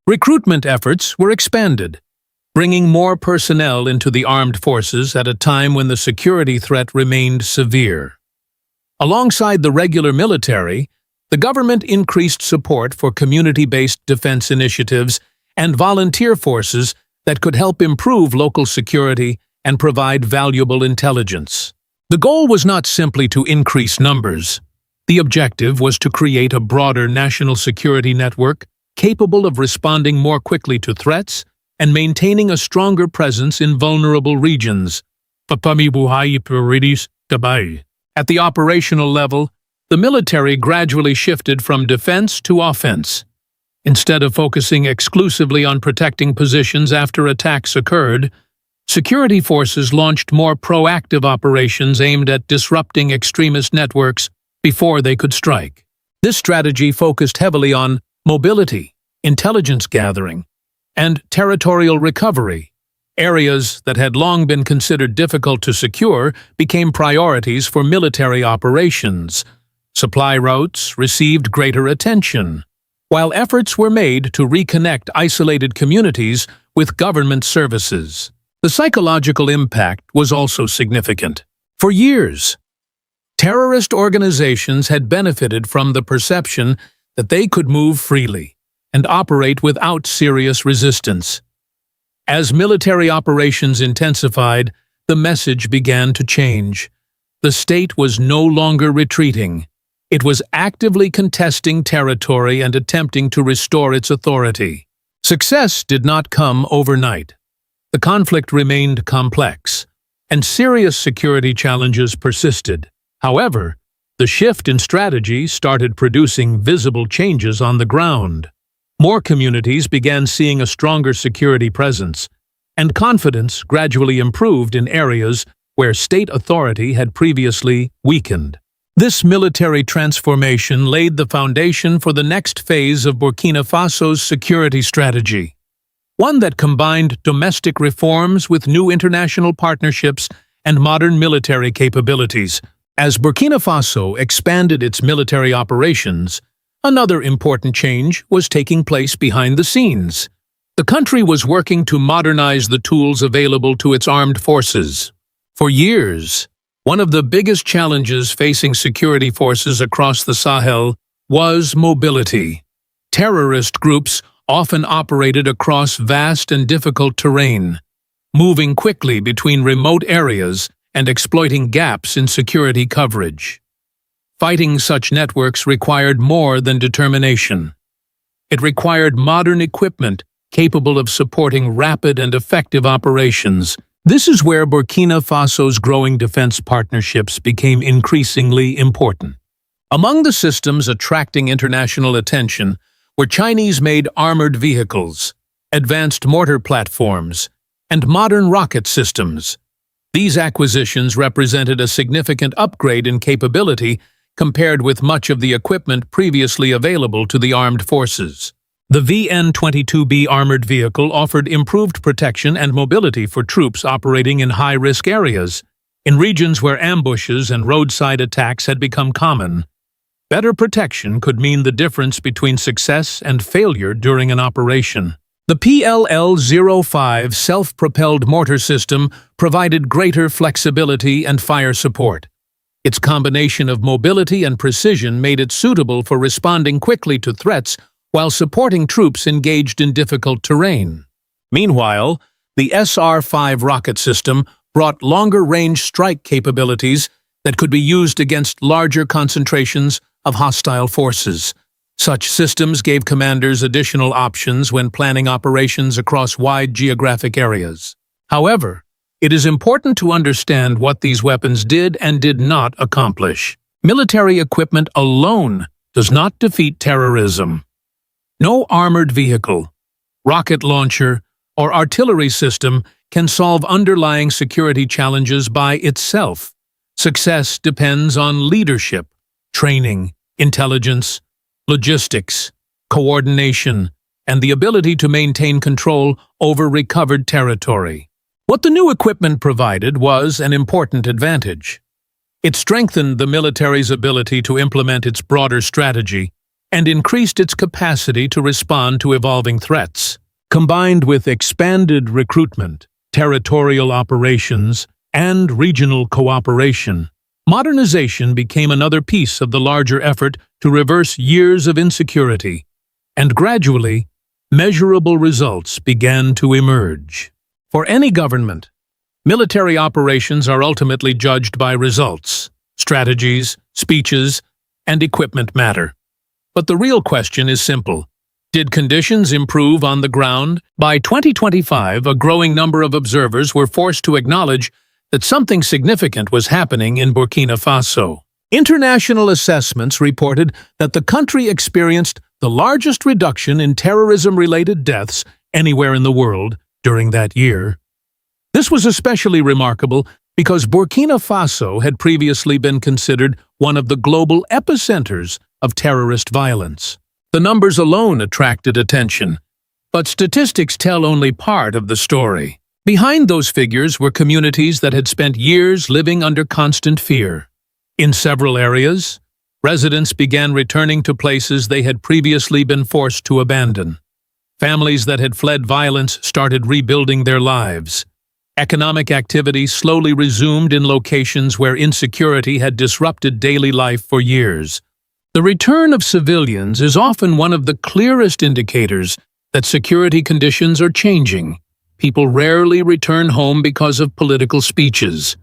Recruitment efforts were expanded, bringing more personnel into the armed forces at a time when the security threat remained severe. Alongside the regular military, the government increased support for community-based defense initiatives and volunteer forces that could help improve local security and provide valuable intelligence. The goal was not simply to increase numbers. The objective was to create a broader national security network capable of responding more quickly to threats and maintaining a stronger presence in vulnerable regions. At the operational level, the military gradually shifted from defense to offense. Instead of focusing exclusively on protecting positions after attacks occurred, security forces launched more proactive operations aimed at disrupting extremist networks before they could strike. This strategy focused heavily on mobility, intelligence gathering, and territorial recovery. Areas that had long been considered difficult to secure became priorities for military operations. Supply routes received greater attention, while efforts were made to reconnect isolated communities with government services. The psychological impact was also significant. For years, terrorist organizations had benefited from the perception that they could move freely and operate without serious resistance. As military operations intensified, the message began to change. The state was no longer retreating. It was actively contesting territory and attempting to restore its authority. Success did not come overnight. The conflict remained complex, and serious security challenges persisted. However, the shift in strategy started producing visible changes on the ground. More communities began seeing a stronger security presence, and confidence gradually improved in areas where state authority had previously weakened. This military transformation laid the foundation for the next phase of Burkina Faso's security strategy, one that combined domestic reforms with new international partnerships and modern military capabilities. As Burkina Faso expanded its military operations, another important change was taking place behind the scenes. The country was working to modernize the tools available to its armed forces. For years, one of the biggest challenges facing security forces across the Sahel was mobility. Terrorist groups often operated across vast and difficult terrain, moving quickly between remote areas and exploiting gaps in security coverage. Fighting such networks required more than determination. It required modern equipment capable of supporting rapid and effective operations. This is where Burkina Faso's growing defense partnerships became increasingly important. Among the systems attracting international attention were Chinese-made armored vehicles, advanced mortar platforms, and modern rocket systems. These acquisitions represented a significant upgrade in capability compared with much of the equipment previously available to the armed forces. The VN-22B armored vehicle offered improved protection and mobility for troops operating in high-risk areas, in regions where ambushes and roadside attacks had become common. Better protection could mean the difference between success and failure during an operation. The PLL-05 self-propelled mortar system provided greater flexibility and fire support. Its combination of mobility and precision made it suitable for responding quickly to threats while supporting troops engaged in difficult terrain. Meanwhile, the SR-5 rocket system brought longer-range strike capabilities that could be used against larger concentrations of hostile forces. Such systems gave commanders additional options when planning operations across wide geographic areas. However, it is important to understand what these weapons did and did not accomplish. Military equipment alone does not defeat terrorism. No armored vehicle, rocket launcher, or artillery system can solve underlying security challenges by itself. Success depends on leadership, training, intelligence, logistics, coordination, and the ability to maintain control over recovered territory. What the new equipment provided was an important advantage. It strengthened the military's ability to implement its broader strategy and increased its capacity to respond to evolving threats. Combined with expanded recruitment, territorial operations, and regional cooperation, modernization became another piece of the larger effort to reverse years of insecurity, and gradually, measurable results began to emerge. For any government, military operations are ultimately judged by results. Strategies, speeches, and equipment matter. But the real question is simple. Did conditions improve on the ground? By 2025, a growing number of observers were forced to acknowledge that something significant was happening in Burkina Faso. International assessments reported that the country experienced the largest reduction in terrorism-related deaths anywhere in the world during that year. This was especially remarkable because Burkina Faso had previously been considered one of the global epicenters of terrorist violence. The numbers alone attracted attention, but statistics tell only part of the story. Behind those figures were communities that had spent years living under constant fear. In several areas, residents began returning to places they had previously been forced to abandon. Families that had fled violence started rebuilding their lives. Economic activity slowly resumed in locations where insecurity had disrupted daily life for years. The return of civilians is often one of the clearest indicators that security conditions are changing. People rarely return home because of political speeches.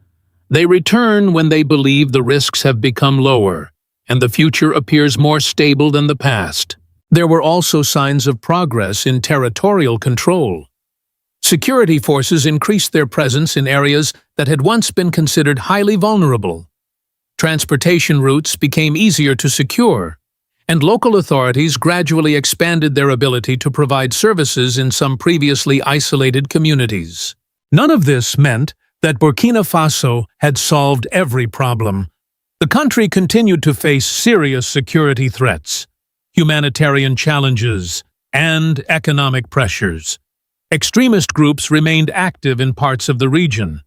They return when they believe the risks have become lower, and the future appears more stable than the past. There were also signs of progress in territorial control. Security forces increased their presence in areas that had once been considered highly vulnerable. Transportation routes became easier to secure, and local authorities gradually expanded their ability to provide services in some previously isolated communities. None of this meant that Burkina Faso had solved every problem. The country continued to face serious security threats, humanitarian challenges, and economic pressures. Extremist groups remained active in parts of the region,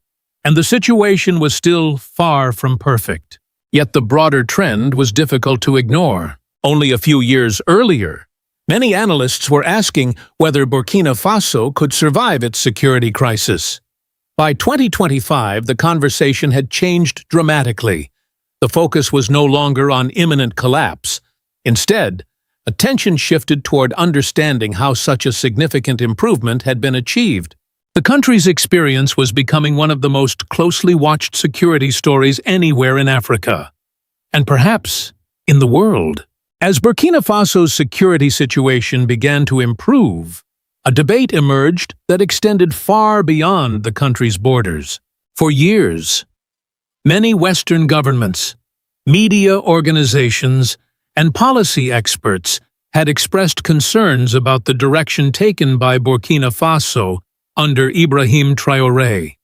and the situation was still far from perfect. Yet the broader trend was difficult to ignore. Only a few years earlier, many analysts were asking whether Burkina Faso could survive its security crisis. By 2025, the conversation had changed dramatically. The focus was no longer on imminent collapse. Instead, attention shifted toward understanding how such a significant improvement had been achieved. The country's experience was becoming one of the most closely watched security stories anywhere in Africa, and perhaps in the world. As Burkina Faso's security situation began to improve, a debate emerged that extended far beyond the country's borders. For years, many Western governments, media organizations, and policy experts had expressed concerns about the direction taken by Burkina Faso under Ibrahim Traore.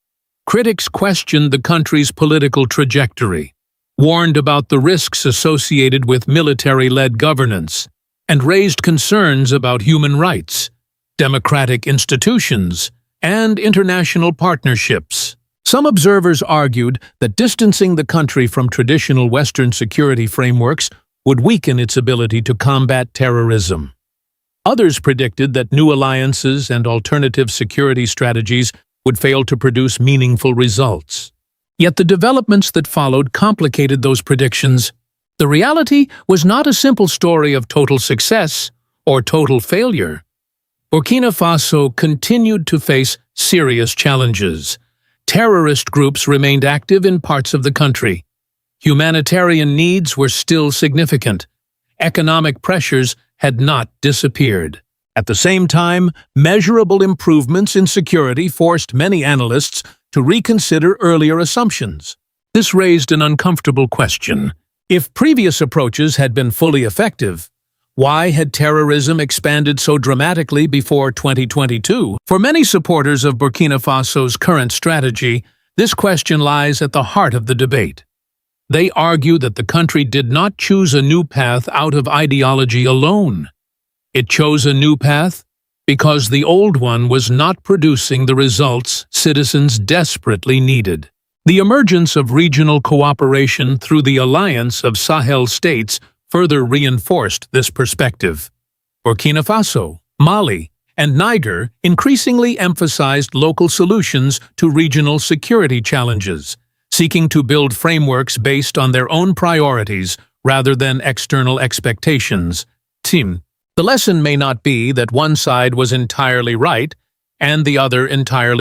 Critics questioned the country's political trajectory, warned about the risks associated with military-led governance, and raised concerns about human rights, democratic institutions, and international partnerships. Some observers argued that distancing the country from traditional Western security frameworks would weaken its ability to combat terrorism. Others predicted that new alliances and alternative security strategies would fail to produce meaningful results. Yet the developments that followed complicated those predictions. The reality was not a simple story of total success or total failure. Burkina Faso continued to face serious challenges. Terrorist groups remained active in parts of the country. Humanitarian needs were still significant. Economic pressures had not disappeared. At the same time, measurable improvements in security forced many analysts to reconsider earlier assumptions. This raised an uncomfortable question. If previous approaches had been fully effective, Why had terrorism expanded so dramatically before 2022? For many supporters of Burkina Faso's current strategy, this question lies at the heart of the debate. They argue that the country did not choose a new path out of ideology alone. It chose a new path because the old one was not producing the results citizens desperately needed. The emergence of regional cooperation through the alliance of Sahel states further reinforced this perspective. Burkina Faso, Mali, and Niger increasingly emphasized local solutions to regional security challenges, seeking to build frameworks based on their own priorities rather than external expectations. The lesson may not be that one side was entirely right and the other entirely